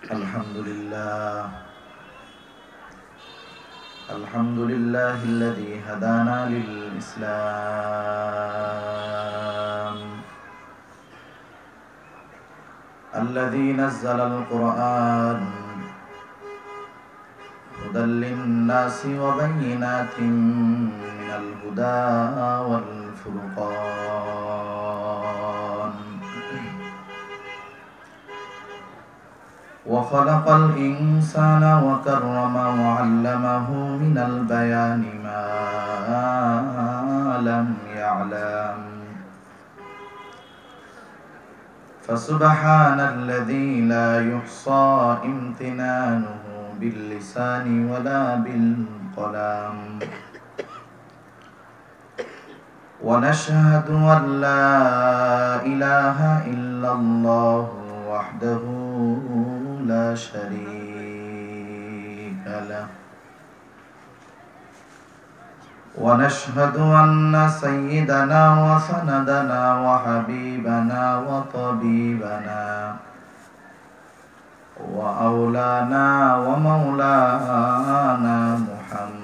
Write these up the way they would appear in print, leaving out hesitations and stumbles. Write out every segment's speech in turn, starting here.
الحمد لله الذي هدانا للإسلام، الذي نزل القرآن هدى للناس وبينات من الهدى والفرقان، وخلق الإنسان وكرم وعلمه من البيان ما لم يعلم، فسبحان الذي لا يحصى امتنانه باللسان ولا بالقلم، ونشهد أن لا إله إلا الله وحده لا شريك له، ونشهد أن سيدنا وسندنا وحبيبنا وطبيبنا وأولانا ومولانا محمد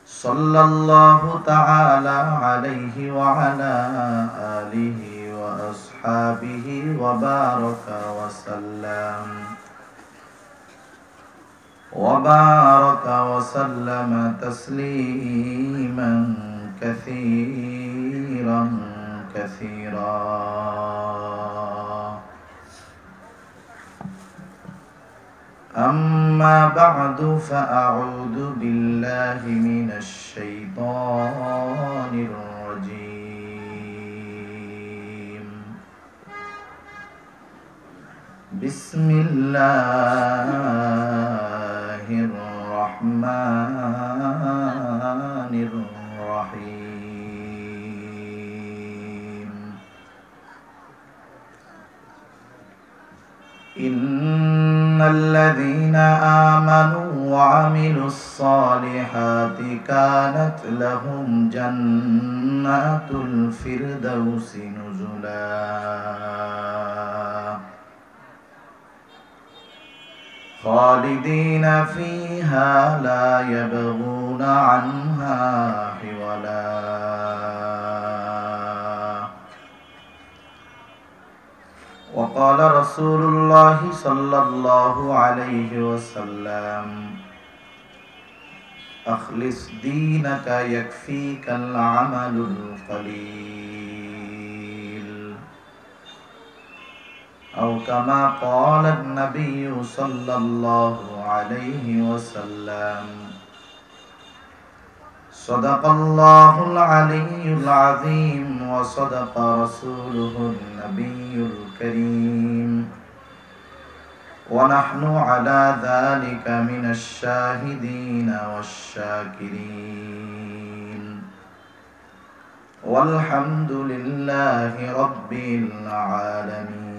صلى الله تعالى عليه وعلى آله وأصحابه وبارك وسلم تسليما كثيرا كثيرا. أما بعد فأعوذ بالله من الشيطان الرجيم. بسم الله الرحمن الرحيم. إن الذين آمنوا وعملوا الصالحات كانت لهم جنات الفردوس نزلا خالدين فيها لا يبغون عنها حولا. وقال رسول الله صلى الله عليه وسلم: أخلص دينك يكفيك العمل القليل، أو كما قال النبي صلى الله عليه وسلم. صدق الله العلي العظيم وصدق رسوله النبي الكريم، ونحن على ذلك من الشاهدين والشاكرين، والحمد لله رب العالمين.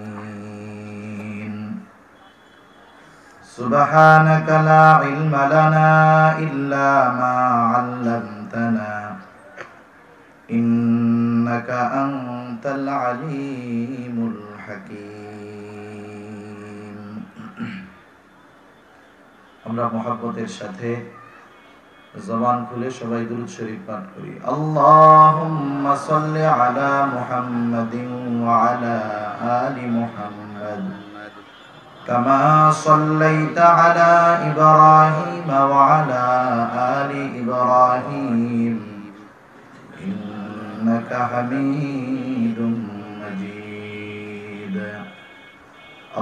سبحانك لا علم لنا إلا ما علمتنا إنك أنت العليم الحكيم. আমরা মুহাব্বতের সাথে জবান খুলে সবাই দুরূদ শরীফ পাঠ করি। আল্লাহুম্মা সাল্লি আলা মুহাম্মাদিন ওয়া আলা আলি মুহাম্মাদ কামা সাল্লাইতা আলা ইব্রাহিম ওয়া আলা আলি ইব্রাহিম ইন্নাকা হামিদুম মাজিদ।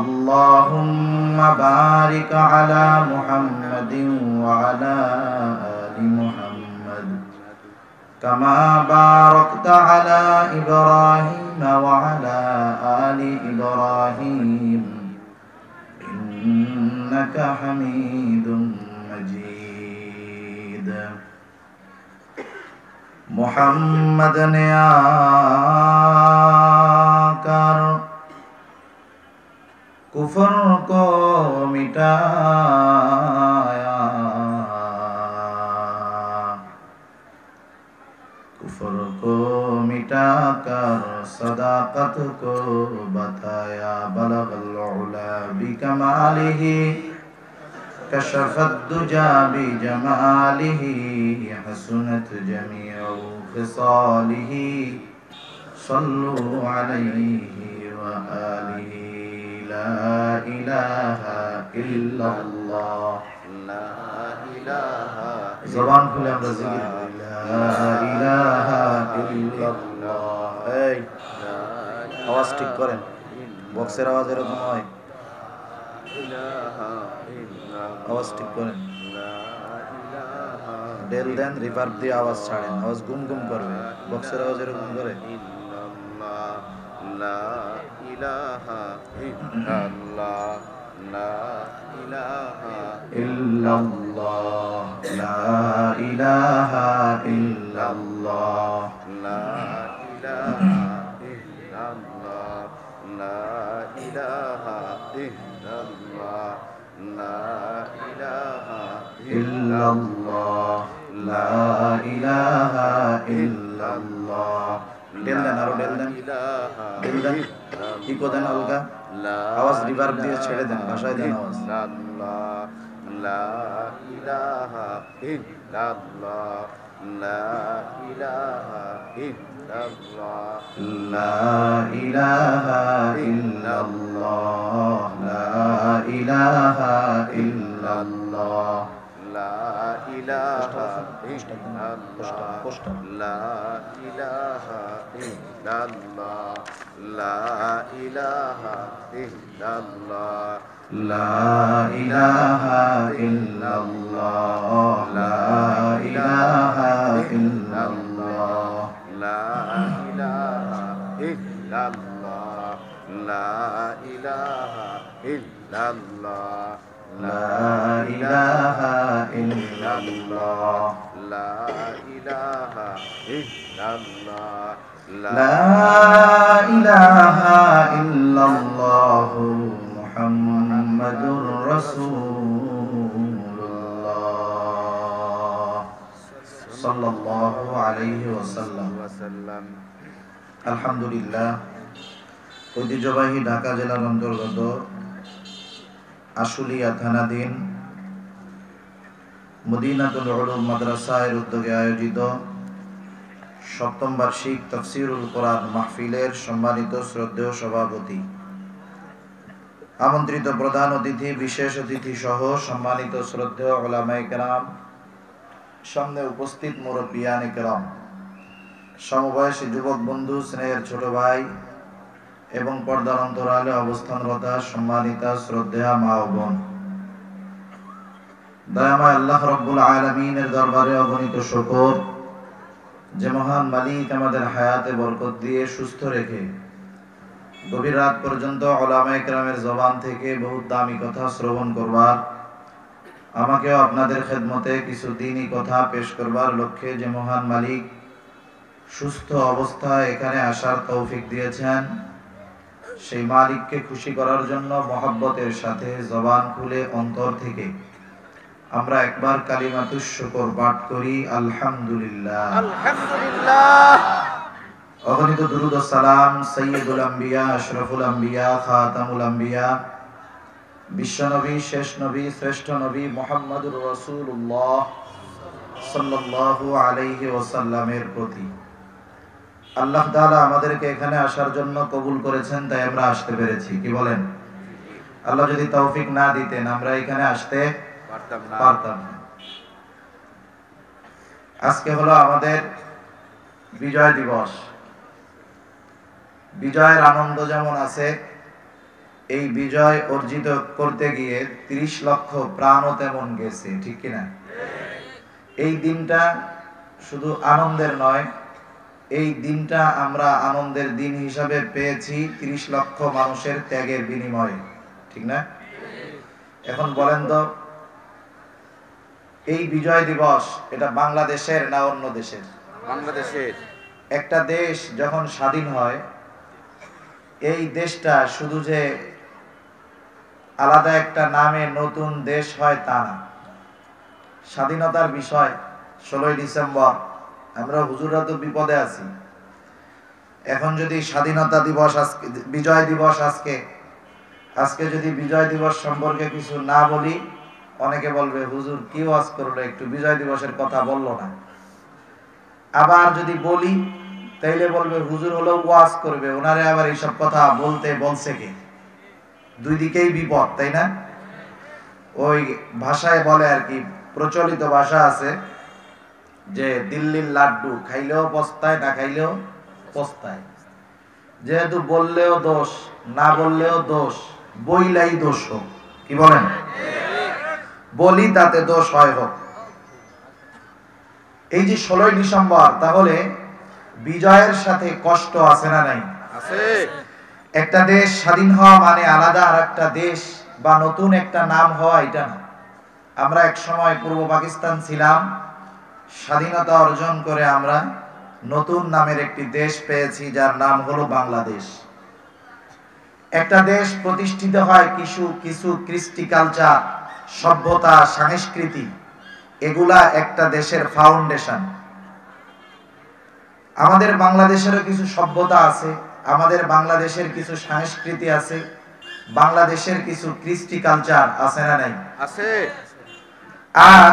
আল্লাহুম্মা বারিক আলা মুহাম্মাদিন ওয়া আলা আলি মুহাম্মাদ কামা বারাকতা আলা ইব্রাহিম ওয়া আলা আলি ইব্রাহিম ইন্নাকা হামিদুম মাজিদ। मुहम्मद ने आकर कुफर को मिटाया, कुफर को मिटाकर सदाकत को बताया बलगल उला बिकमालिही कशफत दुजा बिजमालिही हसनत जमीउ खिसालिही सल्लु अलैहि व आलिही ला इलाहा इल्लल्लाह ला इलाहा ज़बान खुले আমরা জিকির করি লা ইলাহা ইল্লাল্লাহ এই আওয়াজ ঠিক করেন বক্সের আওয়াজ এরকম হয় আওয়াজ ঠিক করেন ডেল দেন রিভার্ব দিয়ে আওয়াজ ছাড়েন আওয়াজ গুম গুম করবে বক্সের আওয়াজ এরকম করে লা ইলাহা ইল্লাল্লাহ লা ইলাহা ইল্লাল্লাহ লা ইলাহা ইল্লাল্লাহ লা ইলাহা ইল্লাল্লাহ লা ইলাহা ইল্লাল্লাহ লা ইলাহা ইল্লাল্লাহ লা ইলাহা ইল্লাল্লাহ ডেল দেন আরো ডেল দেন ইকো দেন আলগা আওয়াজ রিভার্ব দিয়ে ছেড়ে দেন ভাষায় দেন আওয়াজ লা ইলাহা ইল্লাল্লাহ লা ইলাহা ইল্লাল্লাহ লা ইলাহা ইল্লাল্লাহ লা ইলাহা ইল্লাল্লাহ লা ইলাহা ইল্লাল্লাহ লা ইলাহা ইল্লাল্লাহ লা ইলাহা ইল্লাল্লাহ লা ইলাহা ইল্লাল্লাহ লা ইলাহা ইল্লাল্লাহ লা ইলাহা ইল্লাল্লাহ লা ইলাহা ইল্লাল্লাহ লা ইলাহা ইল্লাল্লাহ লা ইলাহা ইল্লাল্লাহ লা ইলাহা ইল্লাল্লাহ মুহাম্মাদুর রাসূলুল্লাহ সাল্লাল্লাহু আলাইহি ওয়াসাল্লাম। আলহামদুলিল্লাহ, ঐতিহ্যবাহী ঢাকা জেলার অন্তর্গত আশুলিয়া থানাধীন মদিনাতুল উলুম মাদ্রাসার উদ্যোগে আয়োজিত সপ্তম বার্ষিক তাফসীরুল কোরআন মাহফিলের সম্মানিত শ্রদ্ধেয় সভাপতি, আমন্ত্রিত প্রধান অতিথি, বিশেষ অতিথি সহ সম্মানিত শ্রদ্ধেয় উলামায়ে কেরাম, সামনে উপস্থিত মুরব্বিয়ানে কেরাম, সমবয়সী যুবক বন্ধু, স্নেহের ছোট ভাই এবং পর্দার অন্তরালে অবস্থানরত সম্মানিতা শ্রদ্ধেয়া মা ও বোন, দয়াময় আল্লাহ রাব্বুল আলামিনের দরবারে অগণিত শুকর যে মহান মালিক আমাদের হায়াতে বরকত দিয়ে সুস্থ রেখে গভীর রাত পর্যন্ত উলামায়ে কেরামের জবান থেকে বহুত দামি কথা শ্রবণ করবার, আমাকেও আপনাদের খেদমতে কিছু দ্বীনি কথা পেশ করবার লক্ষ্যে যে মহান মালিক সুস্থ অবস্থায় এখানে আসার তৌফিক দিয়েছেন, সেই মালিককে খুশি করার জন্য মহব্বতের সাথে জবান খুলে অন্তর থেকে আমরা একবার কালিমাতুশ শুকর পাঠ করি, আলহামদুলিল্লাহ। আলহামদুলিল্লাহ। অগণিত দুরূদ ও সালাম সাইয়্যিদুল আম্বিয়া, আশরাফুল আম্বিয়া, খাতামুল আম্বিয়া, বিশ্বনবী, শেষ নবী, শ্রেষ্ঠ নবী মুহাম্মদুর রাসূলুল্লাহ সাল্লাল্লাহু আলাইহি ওয়াসাল্লামের প্রতি। আল্লাহ তাআলা আমাদেরকে এখানে আসার জন্য কবুল করেছেন, তাই আমরা আসতে পেরেছি। কি বলেন? আল্লাহ যদি তৌফিক না দিতেন আমরা এখানে আসতে পারতাম না। আজকে হলো আমাদের বিজয় দিবস। বিজয়ের আনন্দ যেমন আছে, এই বিজয় অর্জিত করতে গিয়ে ৩০ লক্ষ প্রাণও তেমন গেছে, ঠিক কিনা? এই দিনটা শুধু আনন্দের নয়, এই দিনটা আমরা আনন্দের দিন হিসাবে পেয়েছি ৩০ লক্ষ মানুষের ত্যাগের বিনিময়ে, ঠিক না? এখন বলেন তো, এই বিজয় দিবস এটা বাংলাদেশের না অন্য দেশের? বাংলাদেশের। একটা দেশ যখন স্বাধীন হয়, এই দেশটা শুধু যে আলাদা একটা নামে নতুন দেশ হয় তা না। স্বাধীনতার বিষয় ১৬ই ডিসেম্বর, আমরা হুজুররা তো বিপদে আছি, এখন যদি স্বাধীনতা দিবস আজকে, বিজয় দিবস আজকে যদি বিজয় দিবস সম্পর্কে কিছু না বলি, অনেকে বলবে হুজুর কি ওয়াজ করলো, একটু বিজয় দিবসের কথা বললো না। আবার যদি বলি তাইলে বলবে হুজুর হলো ওয়াজ করবে, ওনারে আবার এইসব কথা বলতে বলছে কে? দুই দিকেই বিপদ, তাই না? ওই ভাষায় বলে আর কি, প্রচলিত ভাষা আছে যে দিল্লির লাড্ডু খাইলেও পস্তায়, না খাইলেও পস্তায়। যেহেতু বললেও দোষ, না বললেও দোষ, বইলাই দোষ হোক। কি বলেন? বলি তাতে দোষ হয় হোক। এই যে 16ই ডিসেম্বর, তাহলে বিজয়ের সাথে কষ্ট আছে না নাই? আছে। একটা দেশ স্বাধীন হওয়া মানে আলাদা আর একটা দেশ বা নতুন একটা নাম হওয়া এটা না। আমরা এক সময় পূর্ব পাকিস্তান ছিলাম, স্বাধীনতা অর্জন করে আমরা নতুন নামের একটি দেশ পেয়েছি, যার নাম হলো বাংলাদেশ। একটা দেশ প্রতিষ্ঠিত হয় কিছু কৃষ্টি কালচার, সভ্যতা, সংস্কৃতি, এগুলা একটা দেশের ফাউন্ডেশন। আমাদের বাংলাদেশেরও কিছু সভ্যতা আছে, আমাদের বাংলাদেশের কিছু সংস্কৃতি আছে, বাংলাদেশের কিছু কৃষ্টি কালচার আছে না নাই? আছে। আর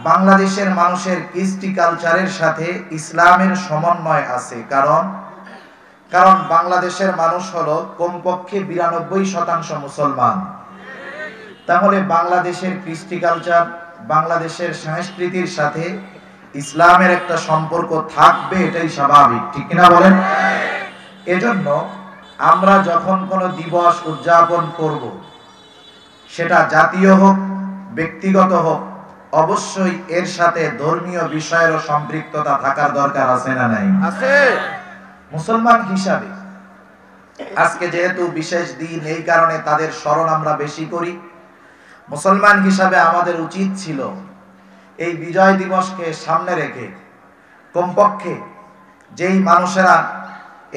বাংলাদেশের মানুষের কৃষ্টি কালচারের সাথে ইসলামের সমন্বয় আছে, কারণ বাংলাদেশের মানুষ হলো কমপক্ষে 92% মুসলমান। তাহলে বাংলাদেশের কৃষ্টি কালচার, বাংলাদেশের সংস্কৃতির সাথে ইসলামের একটা সম্পর্ক থাকবে, এটাই স্বাভাবিক, ঠিক কিনা বলেন? এজন্য আমরা যখন কোনো দিবস উদযাপন করব, সেটা জাতীয় হোক, ব্যক্তিগত হোক, অবশ্যই এর সাথে ধর্মীয় বিষয়েরও সম্পৃক্ততা থাকার দরকার আছে না নাই? আছে। মুসলমান হিসাবে আজকে যেহেতু বিশেষ দিন, এই কারণে তাদের স্মরণ আমরা বেশি করি। মুসলমান হিসাবে আমাদের উচিত ছিল এই বিজয় দিবসকে সামনে রেখে কমপক্ষে যেই মানুষেরা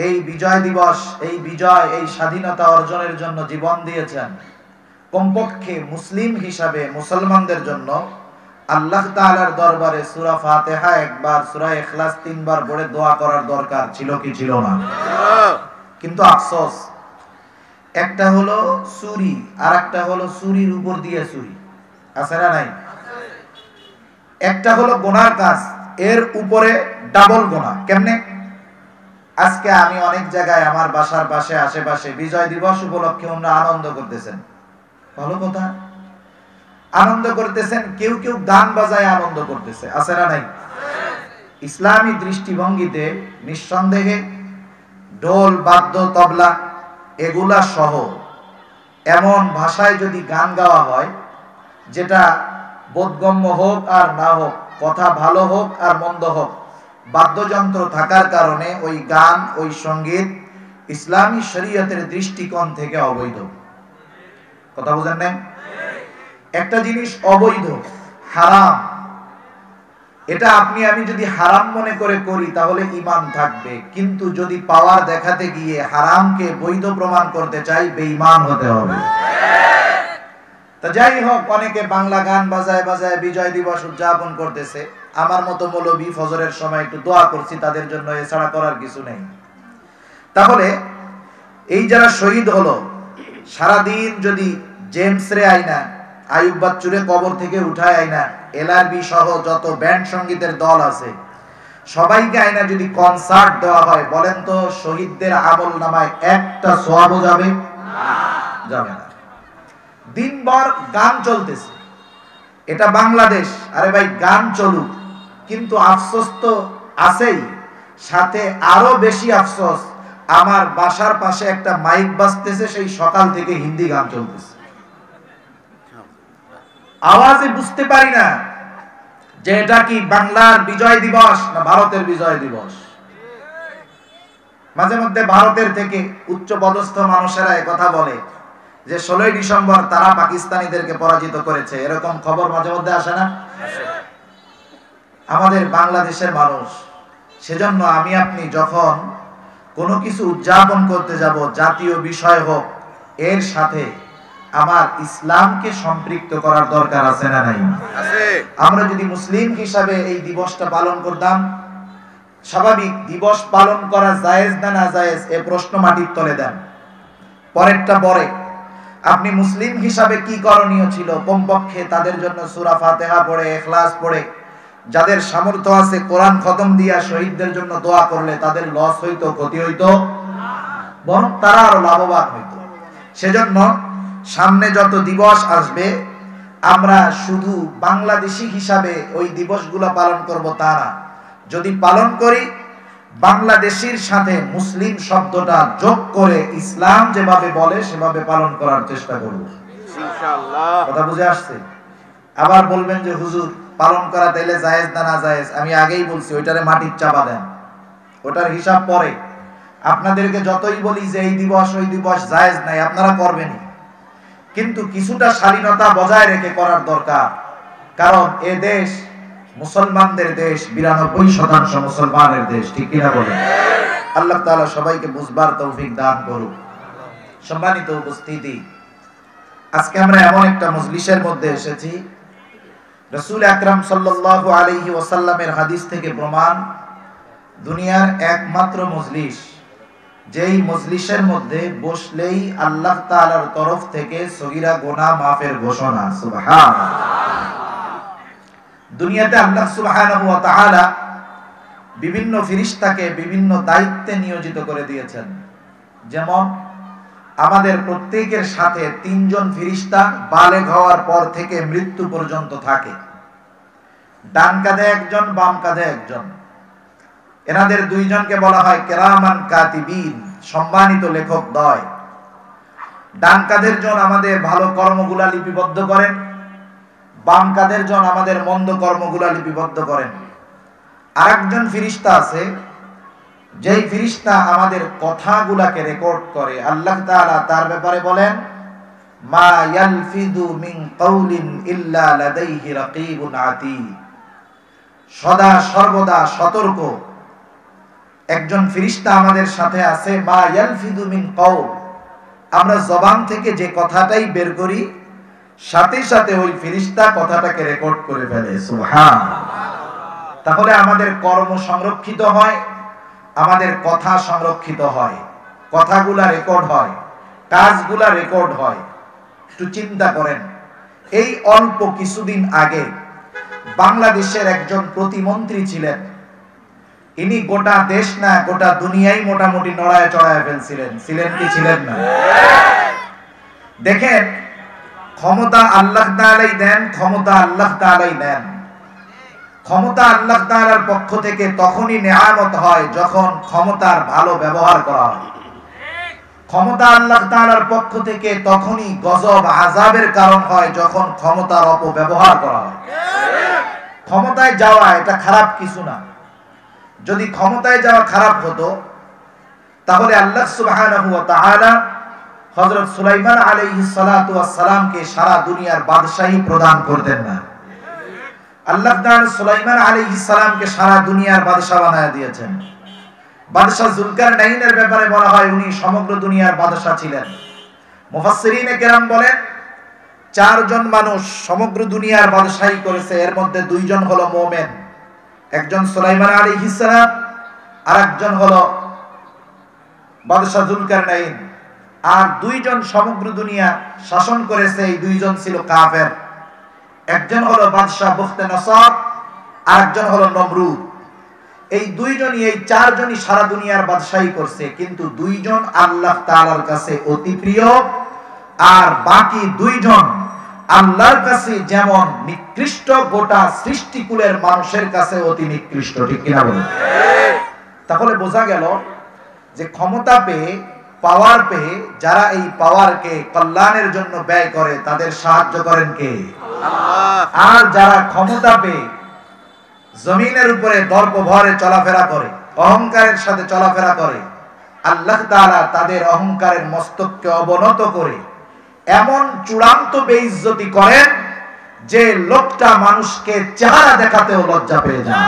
এই বিজয় দিবস, এই স্বাধীনতা অর্জনের জন্য জীবন দিয়েছেন, কমপক্ষে মুসলিম হিসাবে মুসলমানদের জন্য আল্লাহ তাআলার দরবারে সূরা ফাতিহা একবার, সূরা ইখলাস 3 বার পড়ে দোয়া করার দরকার ছিল কি ছিল না? কিন্তু আফসোস, একটা হলো চুরি আর একটা হলো চুরির উপর দিয়ে চুরি, আছে না নাই? একটা হলো গুনার কাজ, এর উপরে ডাবল গুনাহ। কেমনে? আজকে আমি অনেক জায়গায় আমার বাসার পাশে আশেপাশে বিজয় দিবস উপলক্ষে ওনারা আনন্দ করতেছেন, ভালো কথা, আনন্দ করতেছেন, কেউ কেউ গান বাজায় আনন্দ করতেছে, আছে না নাই? ইসলামী দৃষ্টিভঙ্গিতে নিঃসন্দেহে ঢোল, বাদ্য, তবলা এগুলা সহ এমন ভাষায় যদি গান গাওয়া হয়, যেটা বোধগম্য হোক আর না হোক, কথা ভালো হোক আর মন্দ হোক, বাদ্যযন্ত্র থাকার কারণে ওই গান, ওই সঙ্গীত ইসলামী শরীয়তের দৃষ্টিকোণ থেকে অবৈধ। কথা বুঝেন না? একটা জিনিস অবৈধ, হারাম, এটা আপনি আমি যদি হারাম মনে করে করি তাহলে ঈমান থাকবে, কিন্তু যদি পাওয়ার দেখাতে গিয়ে হারামকে বৈধ প্রমাণ করতে চাই, বেঈমান হতে হবে। তা যাই হোক, অনেকে বাংলা গান বাজায় বাজায় বিজয় দিবস উদযাপন করতেছে। আমার মতো মৌলবী ফজরের সময় একটু দোয়া করছি তাদের জন্য, এছাড়া করার কিছু নেই। তাহলে এই যারা শহীদ হলো, সারাদিন যদি জেমস রে আইনা, আইয়ুব বাচ্চুরে কবর থেকে উঠায় আইনা, এলআরবি সহ যত ব্যান্ড সঙ্গীতের দল আছে সবাইকে আইনা যদি কনসার্ট দেওয়া হয়, বলেন তো শহীদদের আমল নামায় একটা সওয়াবও যাবে? যাবে না। দিনভর গান চলতেছে, এটা বাংলাদেশ, আরে ভাই গান চলুক, কিন্তু আফসোস তো আছেই, সাথে আরো বেশি আফসোস আমার বাসার পাশে একটা মাইক বাজতেছে, সেই সকাল থেকে হিন্দি গান চলতেছে, আওয়াজে বুঝতে পারি না যে এটা কি বাংলার বিজয় দিবস না ভারতের বিজয় দিবস। মাঝে মধ্যে ভারতের থেকে উচ্চ পদস্থ মানুষেরা কথা বলে যে 16ই ডিসেম্বর তারা পাকিস্তানিদেরকে পরাজিত করেছে, এরকম খবর মাঝে মধ্যে আসে না? আমাদের বাংলাদেশের মানুষ, সেজন্য আমি আপনি যখন কোনো কিছু উদযাপন করতে যাব, জাতীয় বিষয় হোক, এর সাথে আমার ইসলামকে সম্পৃক্ত করার দরকার আছে না নাই? আছে। আমরা যদি মুসলিম হিসাবে এই দিবসটা পালন করতাম স্বাভাবিক দিবস পালন করা জায়েজ না না জায়েজ এ প্রশ্ন মাটির তলে দেন। পরেরটা পরে, আপনি মুসলিম হিসাবে কি করণীয় ছিল? কমপক্ষে তাদের জন্য সূরা ফাতিহা পড়ে, ইখলাস পড়ে, যাদের সামর্থ্য আছে কোরআন খতম দিয়া শহীদদের জন্য দোয়া করলে তাদের লস হইতো, ক্ষতি হইতো, বরং তারা আরো লাভবান হইতো। সেজন্য সামনে যত দিবস আসবে আমরা শুধু বাংলাদেশি হিসাবে ওই দিবসগুলো পালন করব তা না, যদি পালন করি বাংলাদেশির সাথে মুসলিম শব্দটা যোগ করে ইসলাম যেভাবে বলে সেভাবে পালন করার চেষ্টা করব ইনশাআল্লাহ। কথা বুঝে আসছে? আবার বলবেন যে হুজুর পালন করা তাইলে জায়েজ না না জায়েজ? আমি আগেই বলছি ওইটারে মাটির চাপা দেন, ওটার হিসাব পরে। আপনাদেরকে যতই বলি যে এই দিবস ওই দিবস জায়েজ নাই, আপনারা করবেনই, কিন্তু কিছুটা শালীনতা বজায় রেখে করার দরকার। কারণ এ দেশ মুসলমানদের দেশ, 92% মুসলমানের দেশ, ঠিক কিনা বলেন? আল্লাহ তাআলা সবাইকে বুঝবার তৌফিক দান করুক। সম্মানিত উপস্থিতি, আজকে আমরা এমন একটা মজলিসের মধ্যে এসেছি, রাসূল আকরাম সাল্লাল্লাহু আলাইহি ওয়াসাল্লামের হাদিস থেকে প্রমাণ, দুনিয়ার একমাত্র মজলিস যেই মজলিসের মধ্যে বসলেই আল্লাহ তাআলার তরফ থেকে সগীরা গুনাহ মাফের ঘোষণা। সুবহানাল্লাহ। দুনিয়াতে আল্লাহ সুবহানাহু ওয়া তাআলা বিভিন্ন ফেরেশতাকে বিভিন্ন দায়িত্বে নিয়োজিত করে দিয়েছেন। যেমন আমাদের প্রত্যেকের সাথে 3 জন ফেরেশতা বালেগ হওয়ার পর থেকে মৃত্যু পর্যন্ত থাকে। ডান কাঁধে একজন, বাম কাঁধে একজন। এনাদের 2 জনকে বলা হয় কিরামান কাতিবিন, সম্মানিত লেখক দ্বয়। ডান কাঁধের জন আমাদের ভালো কর্মগুলা লিপিবদ্ধ করেন, বাম কাঁধের জন আমাদের মন্দ কর্মগুলা লিপিবদ্ধ করেন। আরেকজন ফেরেশতা আছে যেই ফেরেশতা আমাদের কথাগুলাকে রেকর্ড করে। আল্লাহ তাআলা তার ব্যাপারে বলেন, মা ইয়ালফিযু মিন কাউলিন ইল্লা লাদাইহি রাকীবুন আতীদ। সদা সর্বদা সতর্ক একজন ফেরেশতা আমাদের সাথে আছে। মা ইয়ালফিযু মিন কাউল, আমরা জবান থেকে যে কথাটাই বের করি সাথে সাথে ওই ফেরেশতা কথাটাকে রেকর্ড করে ফেলে। সুবহানাল্লাহ। তাহলে আমাদের কর্ম সংরক্ষিত হয়, আমাদের কথা সংরক্ষিত হয়, কথাগুলা রেকর্ড হয়, কাজগুলা রেকর্ড হয়। একটু চিন্তা করেন, এই অল্প কিছুদিন আগে বাংলাদেশের একজন প্রতিমন্ত্রী ছিলেন, ইনি গোটা দেশ না গোটা দুনিয়ায় মোটামুটি নড়ায় চড়ায় ফেলছিলেন। ছিলেন কি ছিলেন না? দেখেন, ক্ষমতা আল্লাহ তাআলাই দেন, ক্ষমতা আল্লাহ তাআলাই নেন। ক্ষমতা আল্লাহ তাআলার পক্ষ থেকে তখনই নেয়ামত হয় যখন ক্ষমতার ভালো ব্যবহার করা হয়। ক্ষমতা আল্লাহ তাআলার পক্ষ থেকে তখনই গজব আযাবের কারণ হয় যখন ক্ষমতার অপব্যবহার করা হয়। ক্ষমতায় যাওয়া এটা খারাপ কিছু না। যদি ক্ষমতায় যাওয়া খারাপ হতো তাহলে আল্লাহ সুবহানাহু ওয়া তাআলা হযরত সুলাইমান আলাইহিস সালাতু ওয়াস সালামকে সারা দুনিয়ার বাদশাহী প্রদান করতেন না। আল্লাহ তাআলা সুলাইমান আলাইহিস সালামকে সারা দুনিয়ার বাদশা বানায়া দিয়েছেন। বাদশা যুলকারনাইনের ব্যাপারে বলা হয় উনি সমগ্র দুনিয়ার বাদশা ছিলেন। মুফাসসিরিনে কেরাম বলেন 4 জন মানুষ সমগ্র দুনিয়ার বাদশাহী করেছে, এর মধ্যে 2 জন হলো মুমিন, একজন সুলাইমান আলাইহিস সালাম আর একজন হলো বাদশা যুলকারনাইন। আর 2 জন সমগ্র দুনিয়া শাসন করেছে, এই 2 জন ছিল কাফের। একজন হলো বাদশা বুখতানাসর আর একজন হলো নমরুদ। এই 2 জনই, এই 4 জনই সারা দুনিয়ার বাদশাহী করছে, কিন্তু 2 জন আল্লাহ তাআলার কাছে অতি প্রিয় আর বাকি 2 জন আল্লাহর কাছে যেমন নিকৃষ্ট গোটা সৃষ্টিকুলের মানুষের কাছে অতি নিকৃষ্ট। ঠিক কিনা বলুন? তাহলে বোঝা গেল যে ক্ষমতা পেয়ে, পাওয়ার পেয়ে যারা এই পাওয়ারকে কল্যাণের জন্য ব্যয় করে তাদের সাহায্য করেন কে? আল্লাহ। আর যারা ক্ষমতা পেয়ে জমিনের উপরে দর্পভরে চলাফেরা করে, অহংকারের সাথে চলাফেরা করে, আল্লাহ তাআলা তাদের অহংকারের মস্তককে অবনত করে এমন চূড়ান্ত বেইজ্জতি করেন যে লোকটা মানুষকে চেহারা দেখাতেও লজ্জা পেয়ে যায়।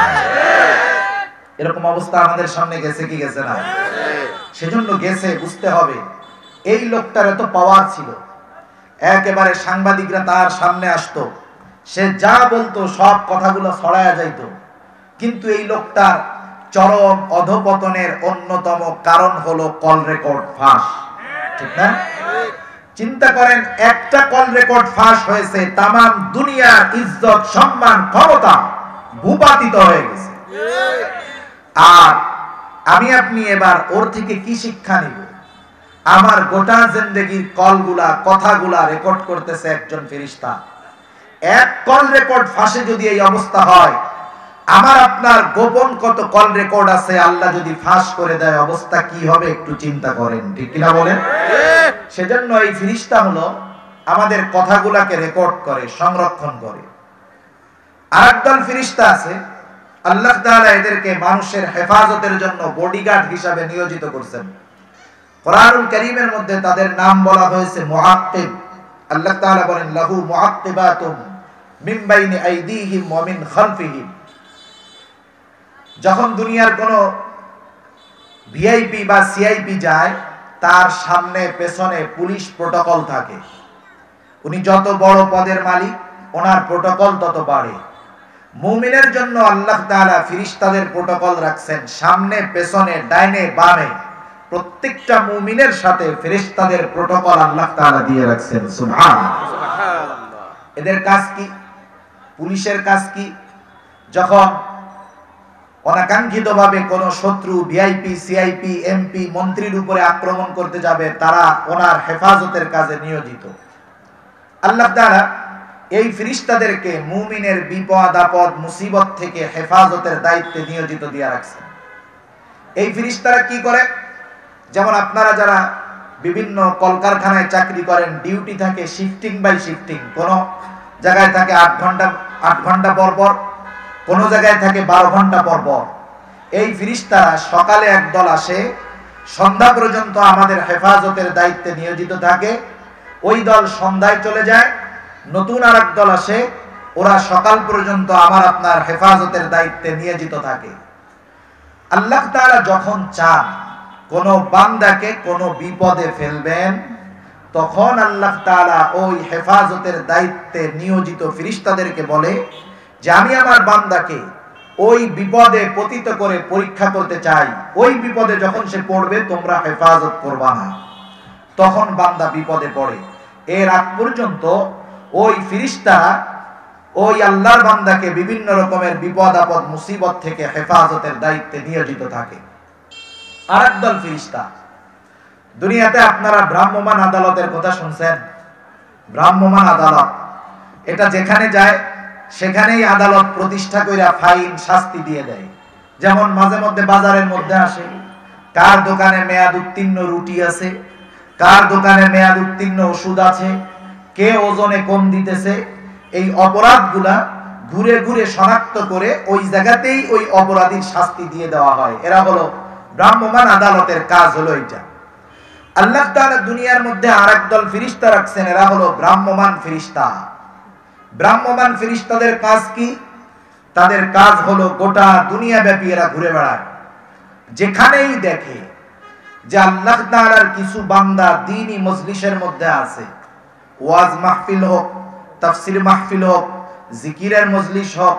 এরকম অবস্থা আমাদের সামনে গেছে কি গেছে না? সেজন্য গেছে, বুঝতে হবে এই লোকটার এত পাওয়ার ছিল, একেবারে সাংবাদিকরা তার সামনে আসতো, সে যা বলতো সব কথাগুলো ছড়ায়া যাইতো, কিন্তু এই লোকটার চরম অধপতনের অন্যতম কারণ হলো কল রেকর্ড ফাঁস, ঠিক না? চিন্তা করেন, একটা কল রেকর্ড ফাঁস হয়েছে, তামাম দুনিয়ার ইজ্জত, সম্মান, ক্ষমতা ভূপাতিত হয়ে গেছে। আর আমি আপনি এবার ওর থেকে কি শিক্ষা নিব? আমার গোটা জিন্দেগির কলগুলা, কথাগুলা রেকর্ড করতেছে একজন ফেরেশতা। এক কল রেকর্ড ফাঁসে যদি এই অবস্থা হয়, আমার আপনার গোপন কত কল রেকর্ড আছে আল্লাহ যদি ফাঁস করে দেয়, অবস্থা কি হবে একটু চিন্তা করেন, ঠিক কিনা বলেন? সেজন্য এই ফেরেশতা হলো আমাদের কথাগুলাকে রেকর্ড করে, সংরক্ষণ করে। আরেকদল ফেরেশতা আছে, আল্লাহ তাআলা এদেরকে মানুষের হেফাজতের জন্য বডিগার্ড হিসাবে নিয়োজিত করেছেন। কোরআনুল কারীমের মধ্যে তাদের নাম বলা হয়েছে মুআক্কিব। আল্লাহ তাআলা বলেন, লাহু মুআক্কিবাতুম মিন বাইনি আইদিহিম ওয়া মিন খালফিহিম। যখন দুনিয়ার কোন ভিআইপি বা সিআইপি যায়, তার সামনে পেছনে পুলিশ প্রটোকল থাকে। উনি যত বড় পদের মালিক, ওনার প্রটোকল তত বাড়ে। মুমিনের জন্য আল্লাহ তাআলা ফেরেশতাদের প্রটোকল রাখছেন, সামনে পেছনে ডাইনে বামে প্রত্যেকটা মুমিনের সাথে ফেরেশতাদের প্রটোকল আল্লাহ তাআলা দিয়ে রাখছেন। সুবহানাল্লাহ। এদের কাজ কি? পুলিশের কাজ কি? যখন অনাকাঙ্ক্ষিতভাবে কোন শত্রু ভিআইপি, সিআইপি, এমপি, মন্ত্রীর উপরে আক্রমণ করতে যাবে, তারা ওনার হেফাজতের কাজে নিয়োজিত। আল্লাহ তাআলা এই ফেরেশতাদেরকে মুমিনের বিপদ আপদ মুসিবত থেকে হেফাজতের দায়িত্বে নিয়োজিত দিয়ে রাখছেন। এই ফেরেশতারা কি করে? যেমন আপনারা যারা বিভিন্ন কলকারখানায় চাকরি করেন, ডিউটি থাকে শিফটিং বাই শিফটিং। কোন জায়গায় থাকে 8 ঘন্টা পর পর, কোন জায়গায় থাকে 12 ঘন্টা পর পর। এই ফেরেশতারা সকালে একদল আসে, সন্ধ্যা পর্যন্ত আমাদের হেফাজতের দায়িত্বে নিয়োজিত থাকে। ওই দল সন্ধ্যায় চলে যায়, নতুন আরেক দল আসে, ওরা সকাল পর্যন্ত আমার আপনার হেফাজতের দায়িত্বে নিয়োজিত থাকে। আল্লাহ তাআলা যখন চান কোন বান্দাকে কোন বিপদে ফেলবেন, তখন আল্লাহ তাআলা ওই হেফাজতের দায়িত্বে নিয়োজিত ফেরেশতাদেরকে বলে যে আমি আমার বান্দাকে ওই বিপদে পতিত করে পরীক্ষা করতে চাই। ওই বিপদে যখন সে পড়বে, তোমরা হেফাজত করবা না। তখন বান্দা বিপদে পড়ে। এর আগ পর্যন্ত ওই ফেরেশতা ওই আল্লাহর বান্দাকে বিভিন্ন রকমের বিপদ আপদ মুসিবত থেকে হেফাজতের দায়িত্বে নিয়োজিত থাকে। আরেক দল ফেরেশতা, দুনিয়াতে আপনারা ভ্রাম্যমাণ আদালতের কথা শুনছেন। ভ্রাম্যমাণ আদালত, এটা যেখানে যায় সেখানেই আদালত প্রতিষ্ঠা কইরা ফাইন শাস্তি দিয়ে দেয়। যেমন মাঝে মধ্যে বাজারের মধ্যে আসে, কার দোকানে মেয়াদ উত্তীর্ণ রুটি আছে, কার দোকানে মেয়াদ উত্তীর্ণ ওষুধ আছে, কে ওজনে কম দিতেছে। এই অপরাধগুলা ঘুরে ঘুরে শনাক্ত করে ওই জায়গাতেই ওই অপরাধীর শাস্তি দিয়ে দেওয়া হয়। এরা হলো ভ্রাম্যমাণ আদালতের কাজ, হলো এটা। আল্লাহ তাআলা দুনিয়ার মধ্যে আরেক দল ফেরেশতা রাখছেন, এরা হলো ভ্রাম্যমাণ ফেরেশতা। ভ্রাম্যমাণ ফেরেশতাদের কাজ কি? তাদের কাজ হলো গোটা দুনিয়া ব্যাপী এরা ঘুরে বেড়ায়। যেখানেই দেখে যে আল্লাহ তাআলার কিছু বান্দা দ্বীনি মজলিসের মধ্যে আছে, ওয়াজ মাহফিল হোক, তাফসীর মাহফিল হোক, জিকিরের মজলিস হোক,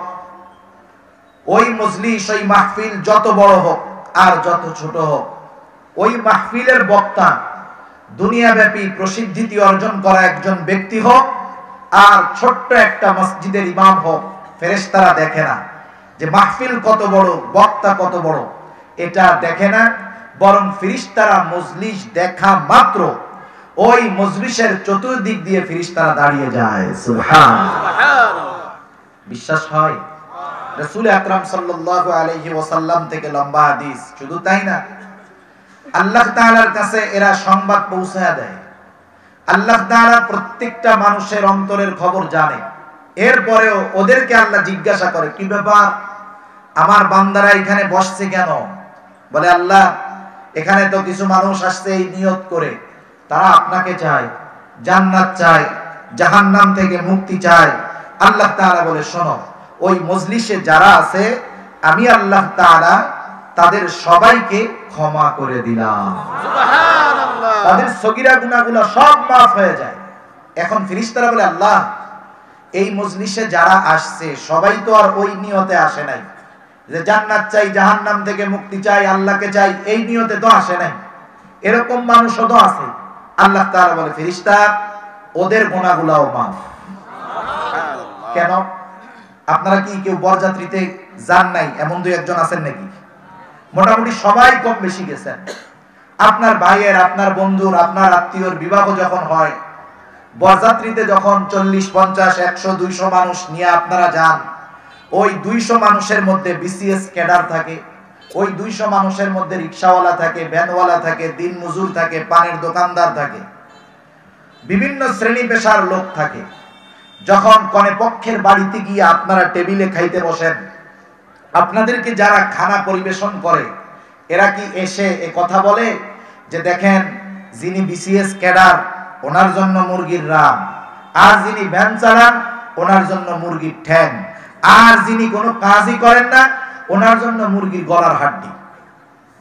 ওই মজলিস, ওই মাহফিল যত বড় হোক আর যত ছোট হোক, ওই মাহফিলের বক্তা দুনিয়াব্যাপী প্রসিদ্ধি অর্জন করা একজন ব্যক্তি হোক আর ছোট্ট একটা মসজিদের ইমাম হোক, ফেরেশতারা দেখে না যে মাহফিল কত বড়, বক্তা কত বড়, এটা দেখে না। বরং ফেরেশতারা মজলিস দেখা মাত্র ওই মজলিসের চতুর্দিক দিয়ে ফেরেশতারা দাঁড়িয়ে যায়। সুবহানাল্লাহ। বিশ্বাস হয়? রাসূল আকরাম সাল্লাল্লাহু আলাইহি ওয়াসাল্লাম থেকে লম্বা হাদিস। শুধু তাই না, আল্লাহ তাআলার কাছে এরা সংবাদ পৌঁছায় দেয়। আল্লাহ তাআলা প্রত্যেকটা মানুষের অন্তরের খবর জানে। এরপরেও ওদেরকে আল্লাহ জিজ্ঞাসা করে, কি ব্যাপার, আমার বান্দারা এখানে বসছে কেন? বলে, আল্লাহ, এখানে তো কিছু মানুষ আসছে এই নিয়ত করে, তারা আপনাকে চায়, জান্নাত চায়, জাহান্নাম থেকে মুক্তি চায়। আল্লাহ তাআলা বলে, শোনো, ওই মজলিসে যারা আছে আমি আল্লাহ তাআলা তাদের সবাইকে ক্ষমা করে দিলাম। সুবহানাল্লাহ। তাদের সগীরা গুনাহগুলো সব মাফ হয়ে যায়। এখন ফেরেশতারা বলে, আল্লাহ, এই মজলিসে যারা আসছে সবাই তো আর ওই নিয়তে আসে নাই, যে জান্নাত চাই, জাহান্নাম থেকে মুক্তি চাই, আল্লাহকে চাই, এই নিয়তে তো আসে নাই। এরকম মানুষও তো আছে। আল্লাহ তাআলা বলে ফেরেশতা ওদের গুনাহগুলোও মাফ। কেন? আপনারা কি কেউ বরযাত্রীতে যান নাই এমন দুই একজন আছেন নাকি? মোটামুটি সবাই কম বেশি গেছেন। আপনার ভাইয়ের, আপনার বন্ধুর, আপনার আত্মীয়র বিবাহ যখন হয়, বরযাত্রীতে যখন 40, 50, 100, 200 মানুষ নিয়ে আপনারা যান, ওই 200 মানুষের মধ্যে বিসিএস ক্যাডার থাকে, ওই 200 মানুষের মধ্যে রিকশাওয়ালা থাকে, ভ্যানওয়ালা থাকে, দিন মজুর থাকে, পানের দোকানদার থাকে, বিভিন্ন শ্রেণী পেশার লোক থাকে। যখন কনে পক্ষের বাড়িতে গিয়ে আপনারা টেবিলে খাইতে বসেন, আপনাদেরকে যারা খানা পরিবেশন করে এরা কি এসে এ কথা বলে যে দেখেন যিনি বিসিএস ক্যাডার ওনার জন্য মুরগির রাম, আর যিনি ভ্যান চালান ওনার জন্য মুরগির ঠ্যাং, আর যিনি কোনো কাজই করেন না ওনার জন্য মুরগির গলার হাড্ডি,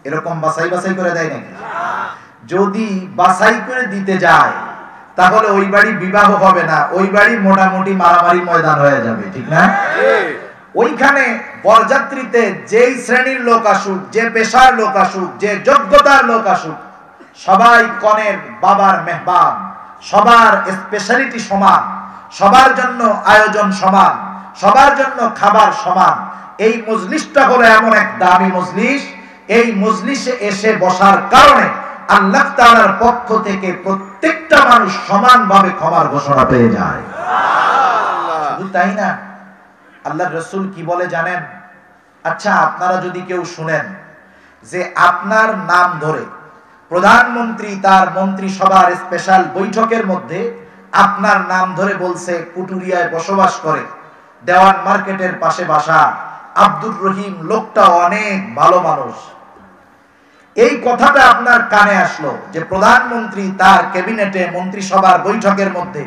এরকম বাছাই বাছাই করে দেয় নাকি? যদি বাছাই করে দিতে যায় তাহলে ওই বাড়ি বিবাহ হবে না, ওই বাড়ি মোটামুটি মারামারি ময়দান হয়ে যাবে, ঠিক না? ওইখানে বরযাত্রীতে যেই শ্রেণীর লোক আসুক, যে পেশার লোক আসুক, যে যোগ্যতার লোক আসুক, সবাই কনের বাবার মেহমান, সবার স্পেশালিটি সমান, সবার জন্য আয়োজন সমান, সবার জন্য খাবার সমান। এই মজলিসটা হলো এমন এক দামি মজলিস, এই মজলিসে এসে বসার কারণে আল্লাহ তাআলার পক্ষ থেকে প্রত্যেকটা মানুষ সমানভাবে ক্ষমার ঘোষণা পেয়ে যায়। শুধু তাই না, আল্লাহর রাসূল কি বলে জানেন? আচ্ছা, আপনারা যদি কেউ শুনেন যে আপনার নাম ধরে প্রধানমন্ত্রী তার মন্ত্রিসভার স্পেশাল বৈঠকের মধ্যে আপনার নাম ধরে বলছে কুটুরিয়ায় বসবাস করে, দেওয়ান মার্কেটের পাশে বাসা, আব্দুর রহিম লোকটা অনেক ভালো মানুষ, এই কথাটা আপনার কানে আসলো যে প্রধানমন্ত্রী তার ক্যাবিনেটে মন্ত্রিসভার বৈঠকের মধ্যে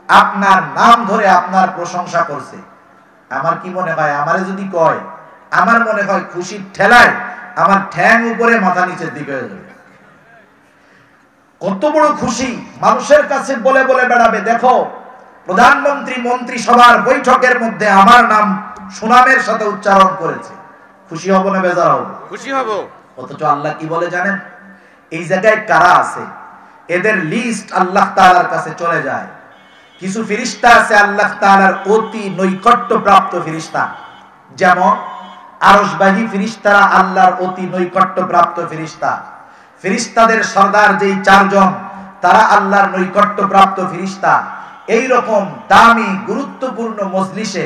আপনার নাম ধরে আপনার প্রশংসা করছে, আমার কি মনে হয়? আমারে যদি কয়, আমার মনে হয় খুশির ঠেলায় আমার ঠ্যাং উপরে মাথা নিচের দিকে হয়ে যাবে। কত বড় খুশি, মানুষের কাছে বলে বলে বেড়াবে, দেখো প্রধানমন্ত্রী মন্ত্রিসভার বৈঠকের মধ্যে আমার নাম সুনামের সাথে উচ্চারণ করেছে। খুশি হব না বেজার হব? খুশি হব। অথচ আল্লাহ কি বলে জানেন? এই জায়গায় কারা আছে এদের লিস্ট আল্লাহ তাআলার কাছে চলে যায়। কিছু ফেরেশতা আছে আল্লাহ তাআলার অতি নৈকট্য প্রাপ্ত ফেরেশতা, যেমন আরশবাহী ফেরেশতারা আল্লাহর অতি নৈকট্য প্রাপ্ত ফেরেশতা। ফেরেশতাদের সরদার যেই 4 জন তারা আল্লাহর নৈকট্য প্রাপ্ত ফেরেশতা। এই রকম দামি গুরুত্বপূর্ণ মজলিসে,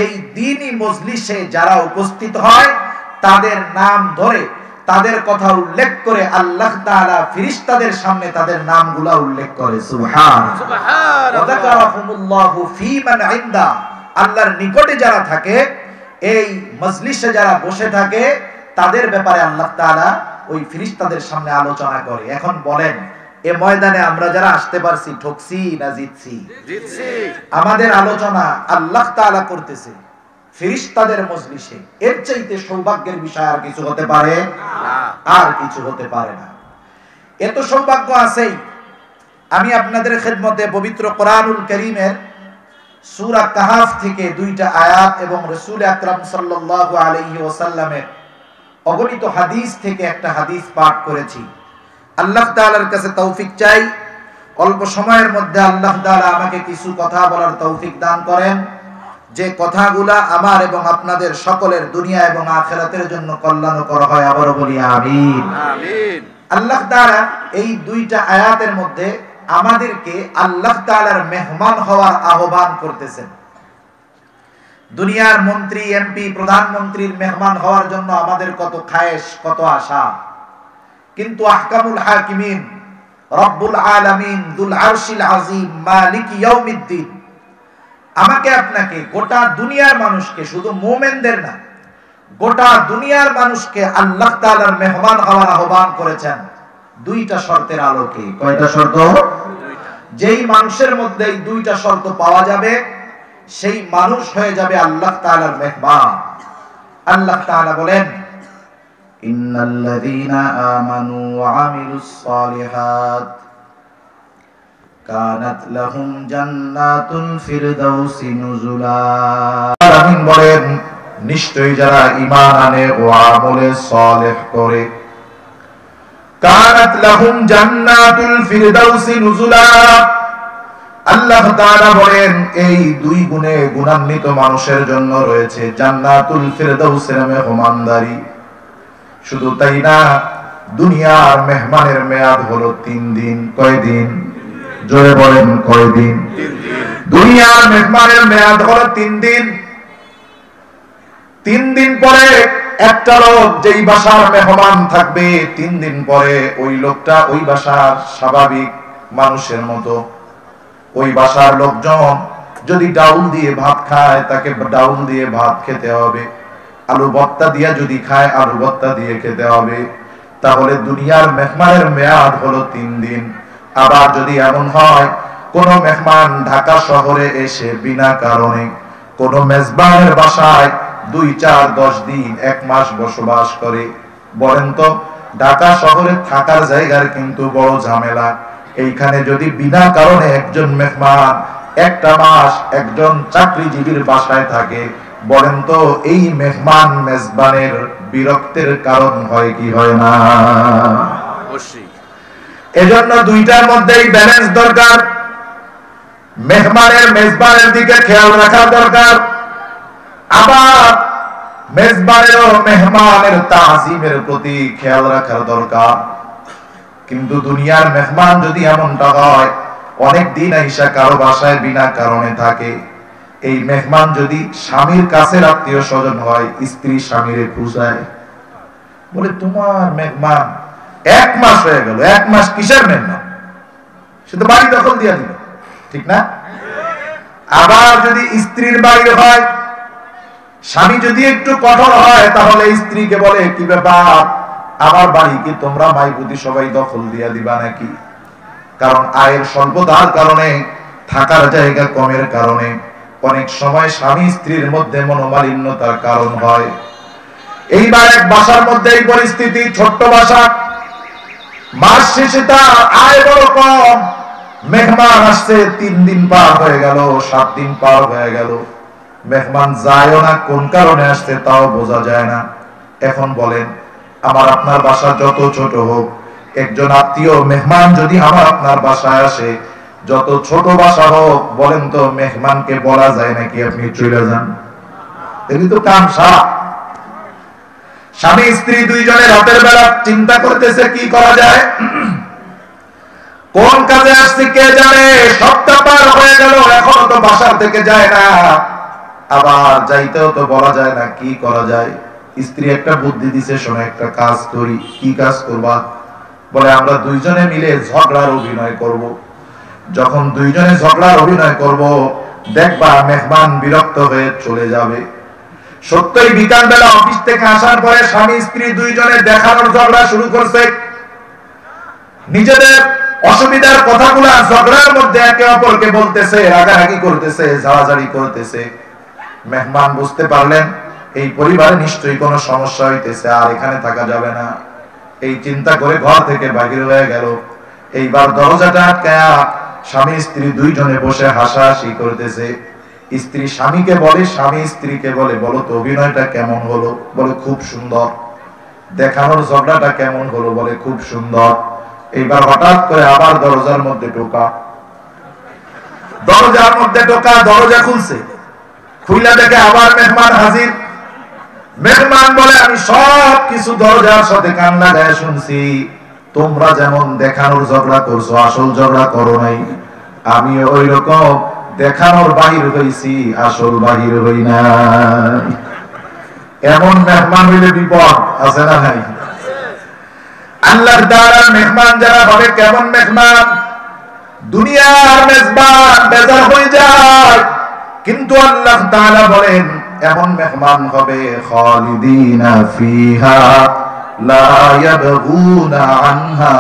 এই দ্বীনি মজলিসে যারা উপস্থিত হয় তাদের নাম ধরে, তাদের কথা উল্লেখ করে আল্লাহ তাআলা ফেরেশতাদের সামনে তাদের নামগুলো উল্লেখ করে। সুবহানাল্লাহ, ওয়া যাকারাহুমুল্লাহু ফী মান ইনদা। আল্লাহর নিকটে যারা থাকে, এই মজলিসে যারা বসে থাকে, তাদের ব্যাপারে আল্লাহ তাআলা ওই ফেরেশতাদের সামনে আলোচনা করে। এখন বলেন, এ ময়দানে আমরা যারা আসতে পারছি ঠকছি না জিতছি? জিতছি। আমাদের আলোচনা আল্লাহ তাআলা করতেছে ফেরেশতাদের মজলিসে, এর চাইতে সৌভাগ্যের বিষয় আর কিছু হতে পারে না, আর কিছু হতে পারে না। এত সৌভাগ্য আছেই। আমি আপনাদের খেদমতে পবিত্র কোরআনুল কারীমের সূরা কাহাফ থেকে 2টা আয়াত এবং রাসূল আকরাম সাল্লাল্লাহু আলাইহি ওয়াসাল্লামের অগণিত হাদিস থেকে একটা হাদিস পাঠ করেছি। আল্লাহ তাআলার কাছে তৌফিক চাই, অল্প সময়ের মধ্যে আল্লাহ তাআলা আমাকে কিছু কথা বলার তৌফিক দান করেন, যে কথাগুলা আমার এবং আপনাদের সকলের দুনিয়া এবং আখিরাতের জন্য কল্যাণকর হয়। আবারও বলি আমিন, আমিন। আল্লাহ তাআলা এই 2টা আয়াতের মধ্যে আমাদেরকে আল্লাহ তাআলার মেহমান হওয়ার আহ্বান করতেছেন। দুনিয়ার মন্ত্রী, এমপি, প্রধানমন্ত্রীর মেহমান হওয়ার জন্য আমাদের কত খায়েশ, কত আশা, কিন্তু আহকামুল হাকিমিন রব্বুল আলামিন যুল আরশিল আযীম মালিক ইয়াউমিদ্দিন আমাকে আপনাকে, গোটা দুনিয়ার মানুষকে, শুধু মুমিনদের না, গোটা দুনিয়ার মানুষকে আল্লাহ তাআলার মেহমান হওয়ার আহ্বান করেছেন 2টা শর্তের আলোকে। কয়টা শর্ত? যেই মানুষের মধ্যে এই 2টা শর্ত পাওয়া যাবে সেই মানুষ হয়ে যাবে আল্লাহ তাআলার মেহমান। আল্লাহ তাআলা বলেন, ইন্নাল্লাযীনা আমানু ওয়া আমিলুস সালিহাত কানাত লাহুম জান্নাতুল ফিরদাউসি নুজুলা। আমিন বলেন, নিশ্চয়ই যারা ঈমান আনে ও আমলে সালেহ করে, কানাত লাহুম জান্নাতুল ফিরদাউসি নুজুলা। আল্লাহ তাআলা বলেন এই দুই গুণে গুণান্বিত মানুষের জন্য রয়েছে জান্নাতুল ফিরদাউসের মেহমানদারি। শুধু তাই না, দুনিয়ার মেহমানের মেয়াদ হলো 3 দিন। কয়দিন? জোরে বলেন কয়দিন? দুনিয়ার মেহমানের মেয়াদ হলো 3 দিন। 3 দিন পরে একটা লোক যেই বাসার মেহমান থাকবে, 3 দিন পরে ওই লোকটা ওই বাসার স্বাভাবিক মানুষের মতো। ওই বাসার লোকজন যদি ডাউল দিয়ে ভাত খায়, তাকে ডাউল দিয়ে ভাত খেতে হবে। আলু ভর্তা দিয়ে যদি খায়, আলু ভর্তা দিয়ে খেতে হবে। তাহলে দুনিয়ার মেহমানের মেয়াদ হলো 3 দিন। আবার যদি এমন হয় কোন মেহমান ঢাকা শহরে এসে বিনা কারণে কোন মেজবানের বাসায় 2, 4, 10 দিন, 1 মাস বসবাস করে, বলেন তো ঢাকা শহরে থাকার জায়গার কিন্তু বড় ঝামেলা। এইখানে যদি বিনা কারণে একজন মেহমান 1টা মাস একজন চাকরিজীবীর বাসায় থাকে, বলেন তো এই মেহমান মেজবানের বিরক্তের কারণ হয় কি হয় না? অবশ্যই। এজন্য দুইটার মধ্যেই ব্যালেন্স দরকার। মেহমানের মেজবানের দিকে খেয়াল রাখা দরকার, আবার মেজবানের ও মেহমানের তাজিমের প্রতি খেয়াল রাখার দরকার। কিন্তু দুনিয়ার মেহমান যদি এমনটা হয় অনেক দিন আইসা কারো বাসায় বিনা কারণে থাকে, এই মেহমান যদি স্বামীর কাছের আত্মীয় স্বজন হয়, স্ত্রী স্বামীরে খুঁজায়, বলে তোমার মেহমান 1 মাস হয়ে গেল, 1 মাস কিসের মেহমান? সে তো বাড়ি দখল দিয়া দিল, ঠিক না? আবার যদি স্ত্রীর বাড়ি হয়, স্বামী যদি একটু কঠোর হয়, তাহলে স্ত্রীকে বলে কি ব্যাপার, আমার বাড়ি কি তোমরা মাইপুতি সবাই দখল দিয়া দিবা নাকি? কারণ আয়ের স্বল্পতার কারণে, থাকার জায়গা কমের কারণে অনেক সময় স্বামী স্ত্রীর মধ্যে মনোমালিন্যতার কারণ হয়। এইবার এক বাসার মধ্যে এই পরিস্থিতি, ছোট্ট বাসা, মাস শেষে তার আয় বড় কম, মেহমান আসছে, 3 দিন পার হয়ে গেল, 7 দিন পার হয়ে গেল, মেহমান যায়ও না, কোন কারণে আসছে তাও বোঝা যায় না। এখন বলেন, আমার আপনার বাসা যত ছোট হোক, একজন আত্মীয় মেহমান যদি আমার আপনার বাসায় আসে, যত ছোট বাসা হোক, বলেন তো মেহমানকে বলা যায় নাকি আপনি চলে যান? এটি তো তামসা। স্বামী স্ত্রী দুইজনে রাতের বেলা চিন্তা করতেছে কি করা যায়, কোন কাজে আসছে কে জানে, সপ্তাহ পার হয়ে গেল, এখনো তো বাসার থেকে যায় না, আবার যাইতেও তো বলা যায় না, কি করা যায়? স্ত্রী একটা বুদ্ধি দিছে, শোনো একটা কাজ করি। কি কাজ করবা? বলে আমরা দুইজনে মিলে ঝগড়ার অভিনয় করব। যখন দুইজনে ঝগড়ার অভিনয় করব, দেখবা মেহমান বিরক্ত হয়ে চলে যাবে। সত্যই বিকাল বেলা অফিস থেকে আসার পরে স্বামী স্ত্রী দুইজনে দেখানোর ঝগড়া শুরু করছে, নিজেদের অসুবিধার কথাগুলো ঝগড়ার মধ্যে একে অপরকে বলতেছে, রাগারাগি করতেছে, ঝাড়াঝাড়ি করতেছে। মেহমান বুঝতে পারলেন এই পরিবারে নিশ্চয়ই কোনো সমস্যা হইতেছে, আর এখানে থাকা যাবে না। এই চিন্তা করে ঘর থেকে বাহির হয়ে গেল। এইবার দরজাটা আটকায়া স্বামী স্ত্রী দুইজনে বসে হাসাহাসি করতেছে। স্ত্রী স্বামীকে বলে, স্বামী স্ত্রীকে বলে, বলো তো অভিনয়টা কেমন হলো? বলে খুব সুন্দর। দেখানোর ঝগড়াটা কেমন হলো? বলে খুব সুন্দর। এইবার হঠাৎ করে আবার দরজার মধ্যে ঢোকা, দরজার মধ্যে ঢোকা, দরজা খুলছে, খুইলা দেখে আবার মেহমান হাজির। মেহমান বলে আমি সব কিছু দরজার সাথে কান লাগায় শুনছি, তোমরা যেমন দেখানোর ঝগড়া করছো, আসল ঝগড়া করো নাই। আমি ওই রকম দেখানোর বাহির হইছি, আসল বাহির হই নাই। এমন মেহমান হইলে বিপদ আছে না নাই? আল্লাহ তাআলার মেহমান যারা হবে, কেমন মেহমান? দুনিয়ার মেজবান বেজার হয়ে যায়, কিন্তু আল্লাহ তাআলা বলেন এমন মেহমান হবে খালিদিনা ফিহা লা ইয়াবগুনা আনহা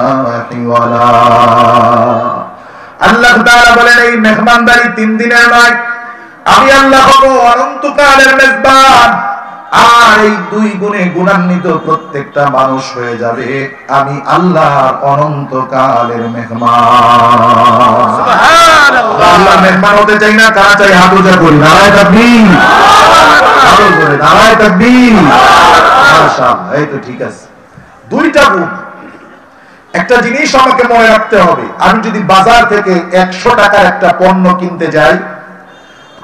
হিওয়ালা। আল্লাহ তাআলা বলেন এই মেহমানদারি 3 দিনের নয়, আমি আল্লাহ হব অনন্তকালের মেজবান। আর এই 2 গুণে গুণান্বিত প্রত্যেকটা মানুষ হয়ে যাবে আমি আল্লাহর অনন্তকালের মেহমান। সুবহানাল্লাহ। আল্লাহর মেহমান হতে চাই না, কারা চাই? হাত উঁচা করি, নারায়ে তাকবীর। আরো জোরে, নারায়ে তাকবীর। মাশাআল্লাহ, এই তো ঠিক আছে। 2টা গুণ। একটা জিনিস আমাকে মনে রাখতে হবে, আমি যদি বাজার থেকে 100 টাকার একটা পণ্য কিনতে যাই,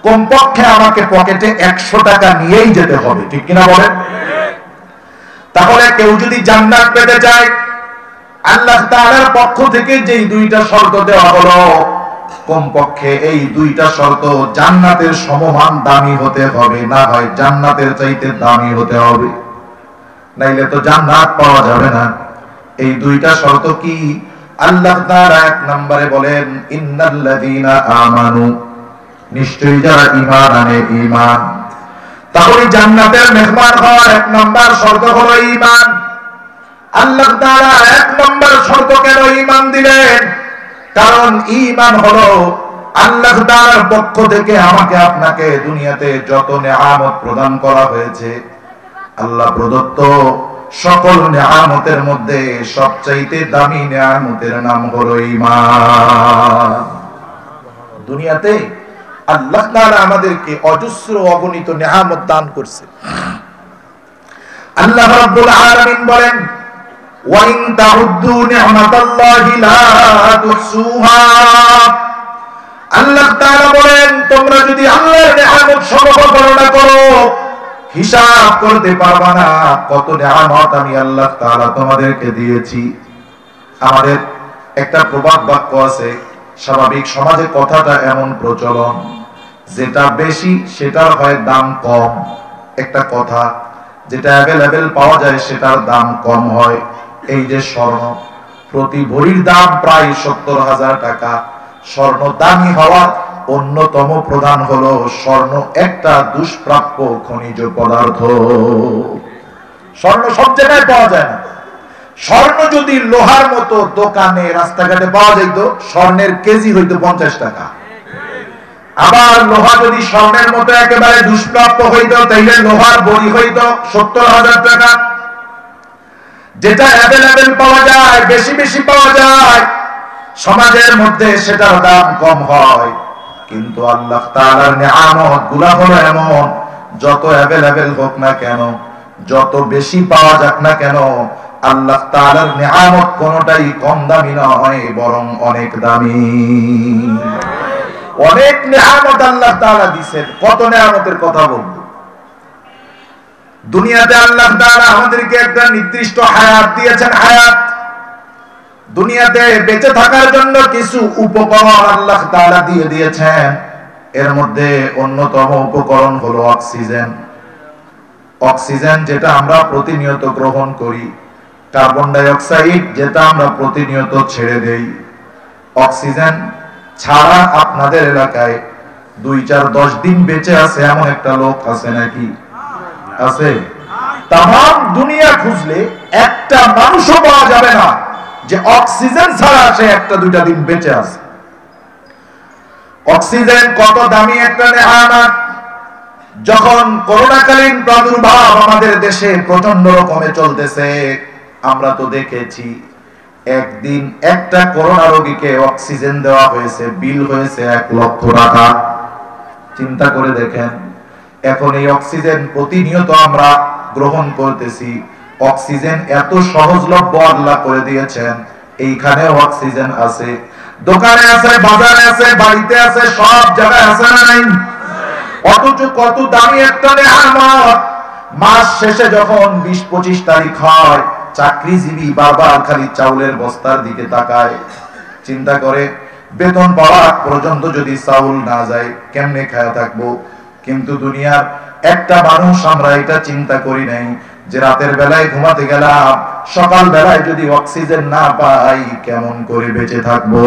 কমপক্ষে আমাকে পকেটে 100 টাকা নিয়েই যেতে হবে, ঠিক কিনা বলেন? তাহলে কেউ যদি জান্নাত পেতে চায়, আল্লাহ তাআলার পক্ষ থেকে যেই 2টা শর্ত দেওয়া হলো, কমপক্ষে এই 2টা শর্ত জান্নাতের সমমান দামি হতে হবে, না হয় জান্নাতের চাইতে দামি হতে হবে, নাইলে তো জান্নাত পাওয়া যাবে না। এই 2টা শর্ত কি? আল্লাহ তাআলা 1 নম্বরে বলেন ইন্নাল্লাযীনা আমানু, নিশ্চয়ই যারা ঈমান আনে, ঈমান। তাহলে জান্নাতের মেহমান হওয়ার 1 নম্বর শর্ত হলো ঈমান। আল্লাহ তাআলা 1 নম্বর শর্ত কেন ঈমান দিলেন? কারণ ঈমান হলো আল্লাহ তাআলার পক্ষ থেকে আমাকে আপনাকে দুনিয়াতে যত নেয়ামত প্রদান করা হয়েছে, আল্লাহ প্রদত্ত সকল নেয়ামতের মধ্যে সবচাইতে দামি নেয়ামতের নাম হলো ঈমান। দুনিয়াতে আল্লাহ তাআলা আমাদেরকে অজস্র অগণিত নেয়ামত দান করছে। আল্লাহ রাব্বুল আলামিন বলেন ওয়া ইন তাউদ্দু নি'মাতাল্লাহি লা তুহসুহা। আল্লাহ তাআলা বলেন তোমরা যদি আল্লাহর নেয়ামত সমূহ গণনা করো, হিসাব করতে পারবা না কত নেয়ামত আমি আল্লাহ তাআলা তোমাদেরকে দিয়েছি। আমাদের একটা প্রবাদ বাক্য আছে, স্বাভাবিক সমাজে কথাটা এমন প্রচলন, যেটা বেশি সেটার হয় দাম কম। একটা কথা, যেটা অ্যাভেলেবেল পাওয়া যায় সেটার দাম কম হয়। এই যে স্বর্ণ, প্রতি ভরির দাম প্রায় 70,000 টাকা। স্বর্ণ দামি হওয়ার অন্যতম প্রধান হলো স্বর্ণ একটা দুষ্প্রাপ্য খনিজ পদার্থ। স্বর্ণ সব জায়গায় পাওয়া যায় না। স্বর্ণ যদি লোহার মতো দোকানে রাস্তাঘাটে পাওয়া যেত, স্বর্ণের কেজি হইতো 50 টাকা। আবার লোহা যদি স্বর্ণের মতো একেবারে দুষ্প্রাপ্য হইতো, তাইলে লোহার বড়ি হইতো 70,000 টাকা। যেটা অ্যাভেলেবেল পাওয়া যায়, বেশি বেশি পাওয়া যায়, সমাজের মধ্যে সেটার দাম কম হয়। কিন্তু আল্লাহ তাআলার নেয়ামত গুলা হলো এমন, যত অ্যাভেলেবেল হোক না কেন, যত বেশি পাওয়া যাক না কেন, আল্লাহ তাআলার নেয়ামত কোনটাই কম দামি নয়, বরং অনেক দামি। অনেক নেয়ামত আল্লাহ তাআলা দিবেন। কত নেয়ামতের কথা বলবো। দুনিয়াতে আল্লাহ তাআলা আমাদেরকে একটা নির্দিষ্ট হায়াত দিয়েছেন। হায়াত, দুনিয়াতে বেঁচে থাকার জন্য কিছু উপকরণ আল্লাহ তাআলা দিয়ে দিয়েছেন। এর মধ্যে অন্যতম উপকরণ হলো অক্সিজেন। অক্সিজেন যেটা আমরা প্রতিনিয়ত গ্রহণ করি, কার্বন ডাই অক্সাইড যেটা আমরা প্রতিনিয়ত ছেড়ে দেই। অক্সিজেন ছাড়া আপনাদের এলাকায় 2, 4, 10 দিন বেঁচে আছে এমন একটা লোক আছে নাকি? আছে? তাম দুনিয়া খুঁজলে একটা মানুষও পাওয়া যাবে না যে অক্সিজেন ছাড়া সে 1-2টা দিন বেঁচে আছে। অক্সিজেন কত দামি একটা নেয়ামত। যখন করোনাকালীন প্রাদুর্ভাব আমাদের দেশে প্রচন্ড রকমে চলতেছে, আমরা তো দেখেছি একদিন একটা করোনা রোগীকে অক্সিজেন দেওয়া হয়েছে, বিল হয়েছে 1 লক্ষ টাকা। চিন্তা করে দেখেন, এখন এই অক্সিজেন প্রতিনিয়ত আমরা গ্রহণ করতেছি। অক্সিজেন এত সহজলভ্য আল্লাহ করে দিয়েছেন, এইখানে অক্সিজেন আছে, দোকানে আছে, বাজারে আছে, বাড়িতে আছে, সব জায়গায় আছে না নাই? অথচ কত দামি একটা নেয়ামত। মাস শেষে যখন 20-25 তারিখ হয়, চাকরিজীবী বারবার খালি চাউলের বস্তার দিকে তাকায়, চিন্তা করে বেতন পাওয়া পর্যন্ত যদি চাউল না যায় কেমনে খায়া থাকবো। কিন্তু দুনিয়ার একটা মানুষ আমরা এটা চিন্তা করি নাই যে রাতের বেলায় ঘুমাতে গেলাম, সকাল বেলায় যদি অক্সিজেন না পাই কেমন করে বেঁচে থাকবো।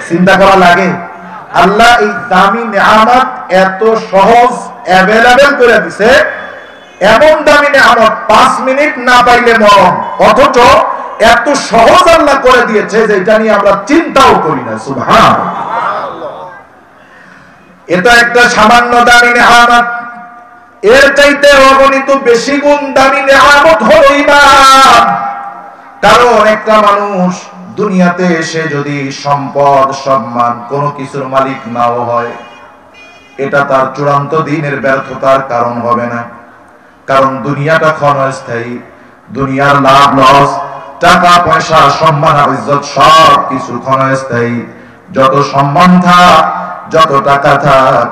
চিন্তা করা লাগে। আল্লাহ এই দামি নেয়ামত এত সহজ অ্যাভেলেবেল করে দিছে, এমন দামি নেয়ামত 5 মিনিট না পাইলে মরণ, অথচ এত সহজ আল্লাহ করে দিয়েছে যে এটা নিয়ে আমরা চিন্তাও করি না। সুবহানাল্লাহ। এটা একটা সামান্য দামি নেয়ামত। এর চাইতে অগণিত বেশি গুণ দামি নেয়ামত হলো ঈমান। কারণ একটা মানুষ দুনিয়াতে এসে যদি সম্পদ সম্মান কোনো কিছুর মালিক নাও হয়, এটা তার চূড়ান্ত দিনের ব্যর্থতার কারণ হবে না। কারণ দুনিয়াটা ক্ষণস্থায়ী, দুনিয়ার লাভ লস, টাকা পয়সা সম্মান আর ইজ্জত সব কিছু ক্ষণস্থায়ী। যত সম্মান থাক, যত টাকা থাক,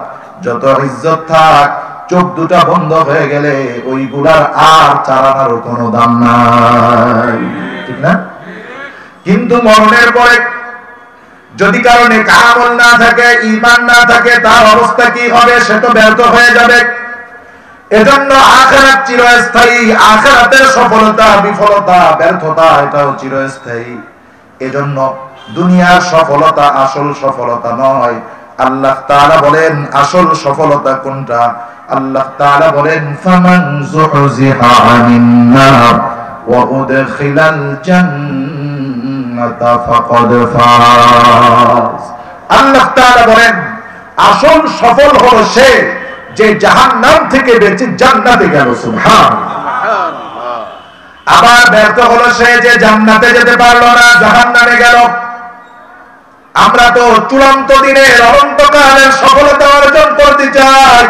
যত ইজ্জত থাক, চোখ দুটা বন্ধ হয়ে গেলে ওইগুলার আর চালানোর কোনো দাম নাই, ঠিক না? কিন্তু মরণের পরে যদি কারণে আমল না থাকে, ঈমান না থাকে, তার অবস্থা কি হবে? সে তো ব্যর্থ হয়ে যাবে। এজন্য আখিরাত চিরস্থায়ী, আখিরাতের সফলতা বিফলতা ব্যর্থতা এটাও চিরস্থায়ী। এজন্য দুনিয়ার সফলতা আসল সফলতা নয়। আল্লাহ তাআলা বলেন আসল সফলতা কোনটা? আল্লাহ তাআলা বলেন ফামান যুহজিহা আনিন নার ওয়া উদখিলাল জান্নাতা ফাকাদ ফাজ। আল্লাহ তাআলা বলেন আসল সফল হলো সে যে জাহান্নাম থেকে বেঁচে জান্নাতে গেল। সুবহানাল্লাহ। আবার ব্যর্থ হলো সে যে জান্নাতে যেতে পারলো না, জাহান্নামে গেল। আমরা তো চূড়ান্ত দিনের অনন্তকালের সফলতা অর্জন করতে চাই।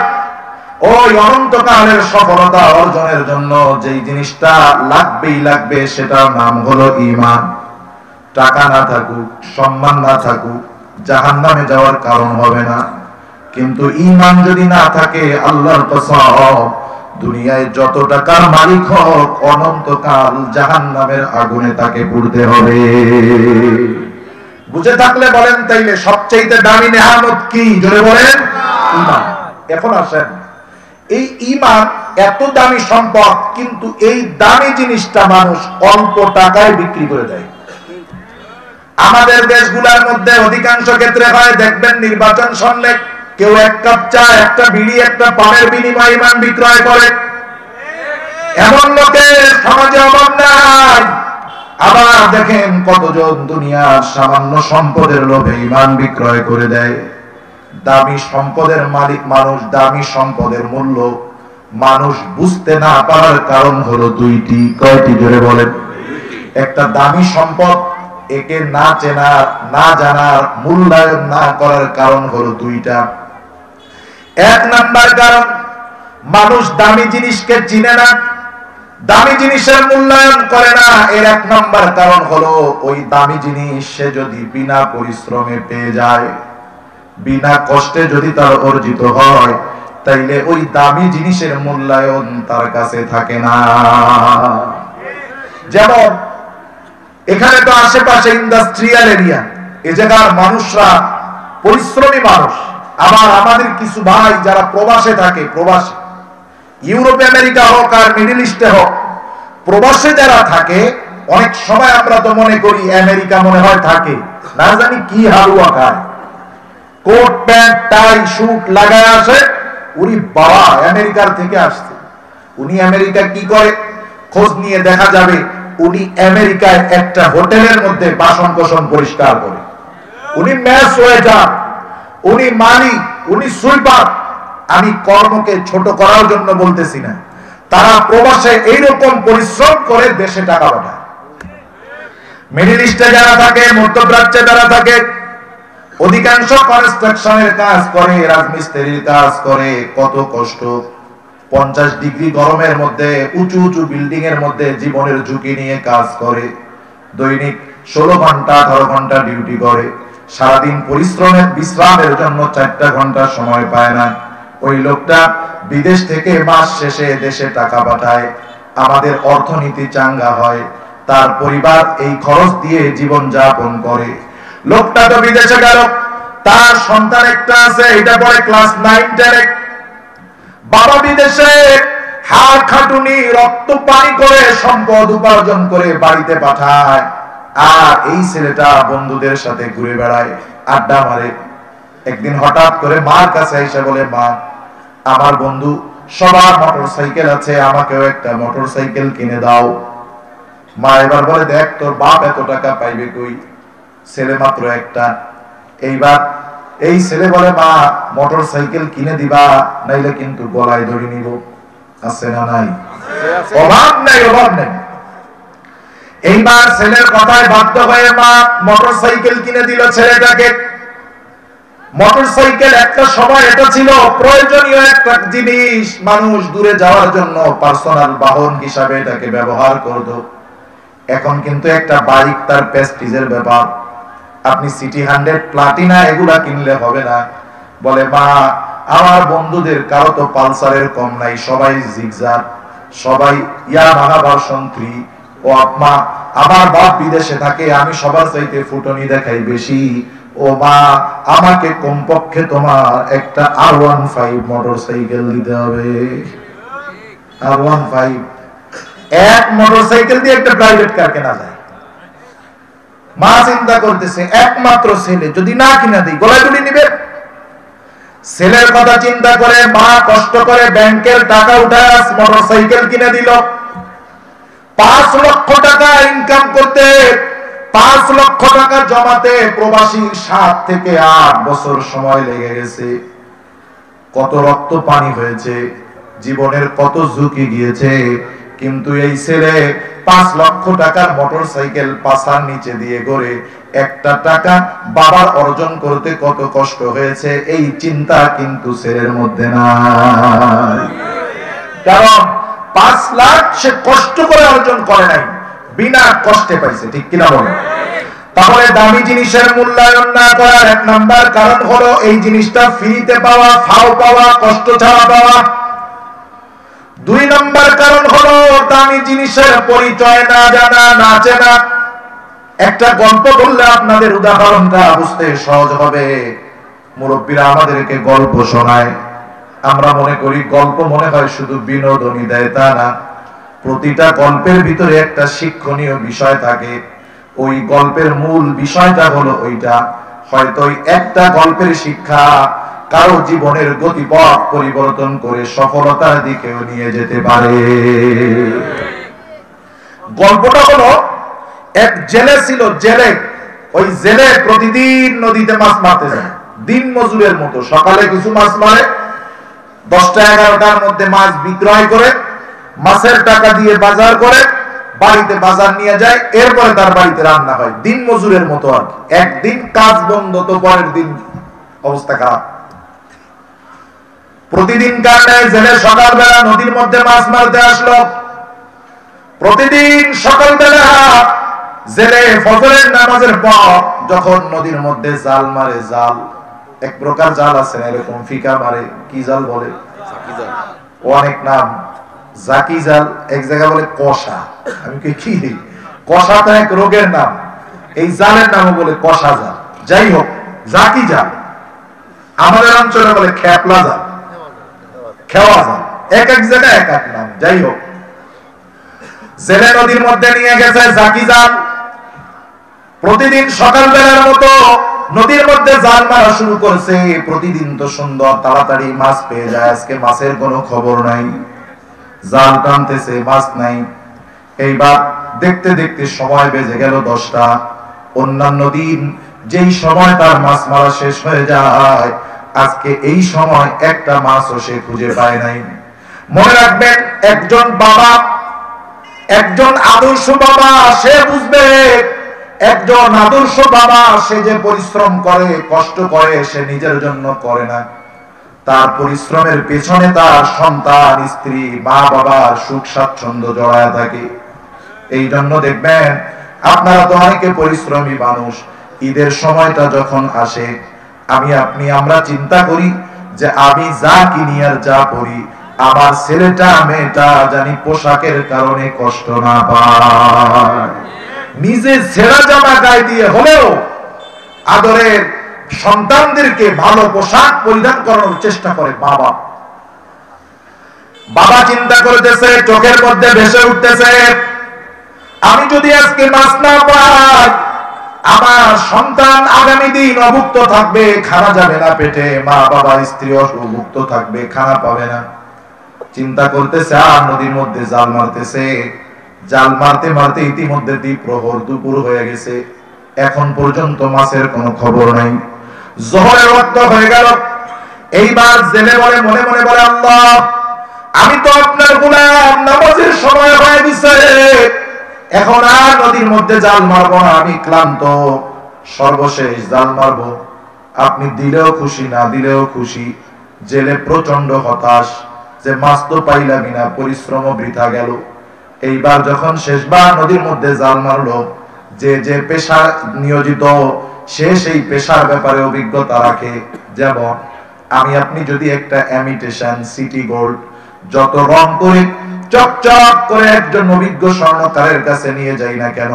ওই অনন্তকালের সফলতা অর্জনের জন্য যেই জিনিসটা লাগবেই লাগবে, সেটার নাম হলো ঈমান। টাকা না থাকুক, সম্মান না থাকুক, জাহান্নামে যাওয়ার কারণ হবে না। কিন্তু ঈমান যদি না থাকে, আল্লাহর কসম, দুনিয়ায় যত টাকার মালিক হোক, অনন্তকাল জাহান্নামের আগুনে তাকে পুড়তে হবে। বুঝে থাকলে বলেন তাইলে সবচেয়ে দামি নেয়ামত কি? জোরে বলেন ঈমান। এখন আসেন, এই ঈমান এত দামি সম্পদ, কিন্তু এই দামি জিনিসটা মানুষ অল্প টাকায় বিক্রি করে দেয়। আমাদের দেশগুলোর মধ্যে অধিকাংশ ক্ষেত্রে হয়, দেখবেন নির্বাচন সামনে কেউ এক কাপ চা, একটা বিড়ি, একটা পানের বিনিময়ে ঈমান বিক্রয় করে। এমন লোকের সমাজে অভাব নাই। আবার দেখেন কতজন দুনিয়ার সামান্য সম্পদের লোভে ঈমান বিক্রয় করে দেয়। দামি সম্পদের মালিক মানুষ, দামি সম্পদের মূল্য মানুষ বুঝতে না পারার কারণ হলো দুইটি। কয়টি? জোরে বলেন। একটা দামি সম্পদ, একে না চেনার, না জানার, মূল্যায়ন না করার কারণ হলো দুইটা। এক নাম্বার কারণ, মানুষ দামি জিনিসকে চিনে না, দামি জিনিসের মূল্যায়ন করে না। এর এক নাম্বার কারণ হলো ওই দামি জিনিস সে যদি বিনা পরিশ্রমে পেয়ে যায়, বিনা কষ্টে যদি তার অর্জিত হয়, তাইলে ওই দামি জিনিসের মূল্যায়ন তার কাছে থাকে না। যেমন এখানে তো আশেপাশে ইন্ডাস্ট্রিয়াল এরিয়া, এ জায়গার মানুষরা পরিশ্রমী মানুষ। আবার আমাদের কিছু ভাই যারা প্রবাসে থাকে, প্রবাসে ইউরোপ আমেরিকা হোক আর মিডল ইস্টে হোক, প্রবাসে যারা থাকে, অনেক সময় আমরা তো মনে করি আমেরিকা মনে হয় থাকে, না জানি কি হালুয়া খায়, কোট প্যান্ট টাই স্যুট লাগায় আসে। উনি বাবা আমেরিকার থেকে আসছে। উনি আমেরিকা কি করে খোঁজ নিয়ে দেখা যাবে উনি আমেরিকায় একটা হোটেলের মধ্যে বাসন কোসন পরিষ্কার করে। উনি মেস ওয়েটার, উনি মালিক, উনি সুইপার। আমি কর্মকে ছোট করার জন্য বলতেছি না, তারা প্রবাসে এইরকম পরিশ্রম করে দেশে টাকা পাঠায়। মিডল ইস্টে যারা থাকে, মধ্যপ্রাচ্যে যারা থাকে, অধিকাংশ কনস্ট্রাকশনের কাজ করে, রাজমিস্ত্রির কাজ করে, কত কষ্ট। 50 ডিগ্রি গরমের মধ্যে উঁচু উঁচু বিল্ডিং এর মধ্যে জীবনের ঝুঁকি নিয়ে কাজ করে। দৈনিক 16 ঘন্টা 18 ঘন্টা ডিউটি করে। সারাদিন পরিশ্রমের বিশ্রামের জন্য 4টা ঘন্টা সময় পায় না। ওই লোকটা বিদেশ থেকে মাস শেষে দেশে টাকা পাঠায়, আমাদের অর্থনীতি চাঙ্গা হয়, তার পরিবার এই খরচ দিয়ে জীবন যাপন করে। লোকটা তো বিদেশে গেল, তার সন্তান একটা আছে, এটা পড়ে ক্লাস 9-10-এ। বাবা বিদেশে হাড় খাটুনি রক্ত পানি করে সম্পদ উপার্জন করে বাড়িতে পাঠায়, আর এই ছেলেটা বন্ধুদের সাথে ঘুরে বেড়ায়, আড্ডা মারে। একদিন হঠাৎ করে মার কাছে এসে বলে, মা, আমার বন্ধু সবার মোটরসাইকেল আছে, আমাকেও একটা মোটরসাইকেল কিনে দাও। মা এবার বলে, দেখ তোর বাপ এত টাকা পাইবে কই, ছেলে মাত্র একটা। এইবার এই ছেলে বলে মা মোটর সাইকেল কিনে দিবা, নাইলে কিন্তু গলায় ধরে নিব। আছে না নাই? অভাব নাই, অভাব নাই। এইবার ছেলের কথায় বাধ্য হয়ে মা মোটর সাইকেল কিনে দিল ছেলেটাকে। মোটর সাইকেল একটা সময় এটা ছিল প্রয়োজনীয় একটা জিনিস, মানুষ দূরে যাওয়ার জন্য পার্সোনাল বাহন হিসাবে এটাকে ব্যবহার করত। এখন কিন্তু একটা বাইক তার প্রেস্টিজের ব্যাপার। আপনি সিটি 100 প্লাটিনা এগুলা কিনলে হবে না। বলে মা আমার বন্ধুদের কারো তো পালসারের কম নাই, সবাই জিগজার, সবাই ইয়ামাহা ভার্সন 3। ও মা আমার বাপ বিদেশে থাকে, আমি সবার চাইতে ফুটনি দেখাই বেশি। ও মা আমাকে কমপক্ষে তোমার একটা R15 মোটর সাইকেল দিতে হবে। R15 এক মোটর সাইকেল দিয়ে একটা প্রাইভেট কার কেনা যায়। মা চিন্তা করতেছে একমাত্র ছেলে, যদি না কিনা দিই গলায় তুলে নিবে। ছেলের কথা চিন্তা করে মা কষ্ট করে ব্যাংকের টাকা উঠায় মোটর সাইকেল কিনে দিল। 5 লক্ষ টাকা ইনকাম করতে, 5 লক্ষ টাকা জমাতে প্রবাসীর 7 থেকে 8 বছর সময় লেগে গেছে। কত রক্ত পানি হয়েছে, জীবনের কত ঝুঁকি গিয়েছে, কিন্তু এই ছেলে 5 লক্ষ টাকার মোটর সাইকেল পাছার নিচে দিয়ে গড়ে একটা টাকা বাবার অর্জন করতে কত কষ্ট হয়েছে, এই চিন্তা কিন্তু ছেলের মধ্যে নাই। কারণ 5 লাখ সে কষ্ট করে অর্জন করে নাই, বিনা কষ্টে পাইছে। ঠিক কিনা বলেন? তাহলে দামি জিনিসের মূল্যায়ন না করার 1 নাম্বার কারণ হলো এই জিনিসটা ফ্রিতে পাওয়া, ফাও পাওয়া, কষ্ট ছাড়া পাওয়া। 2 নাম্বার কারণ হলো দামি জিনিসের পরিচয় না জানা, না চেনা। একটা গল্প বললে আপনাদের উদাহরণটা বুঝতে সহজ হবে। মুরব্বীরা আমাদেরকে গল্প শোনায়, আমরা মনে করি গল্প মনে হয় শুধু বিনোদনী দেয়, তা না। প্রতিটা গল্পের ভিতরে একটা শিক্ষণীয় বিষয় থাকে। ওই গল্পের মূল বিষয়টা হলো ওইটা। হয়তো একটা গল্পের শিক্ষা কারো জীবনের গতিপথ পরিবর্তন করে সফলতার দিকেও নিয়ে যেতে পারে। গল্পটা হলো এক জেলে ছিল, জেলে। ওই জেলে প্রতিদিন নদীতে মাছ মারতে যায়, দিন মজুরের মতো। সকালে কিছু মাছ মারে, 10টা 11টার মধ্যে মাছ বিক্রয় করে মাছের টাকা দিয়ে বাজার করে বাড়িতে বাজার নিয়ে যায়, এরপরে তার বাড়িতে রান্না হয়, দিন মজুরের মতো আর কি। একদিন কাজ বন্ধ তো পরের দিন অবস্থা খারাপ। প্রতিদিন কারণে জেলে সকালবেলা নদীর মধ্যে মাছ মারতে আসলো। প্রতিদিন সকালবেলা জেলে ফজরের নামাজের পর যখন নদীর মধ্যে জাল মারে, জাল এক প্রকার জাল আছে না এরকম ফিকা মারে, কি জাল বলে? অনেক নাম, জাকি জাল, এক জায়গা বলে কষা। আমি কি কষাটা এক রোগের নাম, এই জালের নামও বলে কষা জাল। যাই হোক, জাকি জাল, আমাদের অঞ্চলে বলে খেপলা জাল, খেওয়া জাল, এক এক জায়গায় এক এক নাম। যাই হোক, জেলে নদীর মধ্যে নিয়ে গেছে জাকি জাল। প্রতিদিন সকালবেলার মতো নদীর মধ্যে জাল মারা শুরু করছে। প্রতিদিন তো সুন্দর তাড়াতাড়ি মাছ পেয়ে যায়, আজকে মাছের কোনো খবর নাই। জাল টানতেছে, মাছ নাই। এইবার দেখতে দেখতে সময় বেজে গেল 10টা। অন্যান্য দিন যেই সময় তার মাছ মারা শেষ হয়ে যায়, আজকে এই সময় একটা মাছও সে খুঁজে পায় নাই। মনে রাখবেন, একজন বাবা, একজন আদর্শ বাবা সে বুঝবে, একজন আদর্শ বাবা সে যে পরিশ্রম করে, কষ্ট করে, সে নিজের জন্য করে না। তার পরিশ্রমের পেছনে তার সন্তান, স্ত্রী, মা বাবার সুখ স্বাচ্ছন্দ্য জড়ায় থাকে। এই জন্য দেখবেন আপনারা তো অনেকে পরিশ্রমী মানুষ, ঈদের সময়টা যখন আসে আমরা চিন্তা করি যে আমি যা কিনি আর যা পরি, আমার ছেলেটা মেয়েটা জানি পোশাকের কারণে কষ্ট না পায়। নিজে ছেঁড়া জামা গায়ে দিয়ে হলেও আদরের সন্তানদেরকে ভালো পোশাক পরিধান করানোর চেষ্টা করে বাবা। বাবা চিন্তা করতেছে, চোখের মধ্যে ভেসে উঠতেছে, আমি যদি আজকে মাছ না পাই, আমার সন্তান আগামী দিন অভুক্ত থাকবে, খানা যাবে না পেটে, মা বাবা স্ত্রী অভুক্ত থাকবে, খানা পাবে না। চিন্তা করতেছে আর নদীর মধ্যে জাল মারতেছে। জাল মারতে মারতে ইতিমধ্যে দ্বিপ্রহর, দুপুর হয়ে গেছে। এখন পর্যন্ত মাছের কোনো খবর নাই। যোহরের ওয়াক্ত হয়ে গেল। এইবার জেলে বলে, মনে মনে বলে, আল্লাহ আমি তো আপনার গোলাম, নামাজের সময় হয়ে গেছে, এখন আর নদীর মধ্যে জাল মারবো না, আমি ক্লান্ত, সর্বশেষ জাল মারবো, আপনি দিলেও খুশি না দিলেও খুশি। জেলে প্রচন্ড হতাশ যে মাছ তো পাইলামই না, পরিশ্রম বৃথা গেল। এইবার যখন শেষবার নদীর মধ্যে জাল মারলো, যে যে পেশা নিয়োজিত সে সেই পেশার ব্যাপারে অভিজ্ঞতা রাখে। যেমন আমি আপনি যদি একটা ইমিটেশন সিটি গোল্ড যত রং করে চকচক করে একজন অভিজ্ঞ স্বর্ণকারের কাছে নিয়ে যাই না কেন,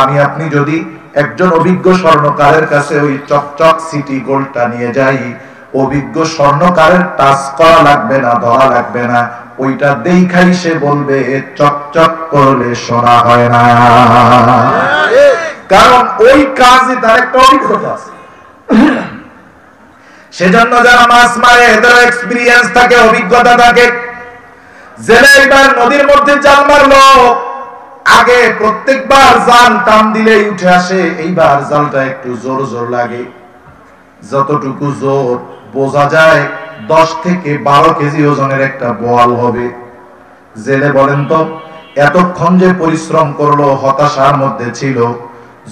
আমি আপনি যদি একজন অভিজ্ঞ স্বর্ণকারের কাছে ওই চকচক সিটি গোল্ডটা নিয়ে যাই, অভিজ্ঞ স্বর্ণকারের টাচ করা লাগবে না, ধরা লাগবে না, ওইটা দেখাই সে বলবে চকচক করলে সোনা হয় না, কারণ ওই কাজে তার একটা অভিজ্ঞতা আছে। সেজন্য যারা মাছ মারে এদের এক্সপেরিয়েন্স থাকে, অভিজ্ঞতা থাকে। জেলে এবার নদীর মধ্যে জাল মারলো, আগে প্রত্যেকবার জাল টান দিলেই উঠে আসে, এইবার জালটা একটু জোর জোর লাগে। যতটুকু জোর বোঝা যায় 10 থেকে 12 কেজি ওজনের একটা বোয়াল হবে। জেলে বলেন তো এতক্ষণ যে পরিশ্রম করলো, হতাশার মধ্যে ছিল,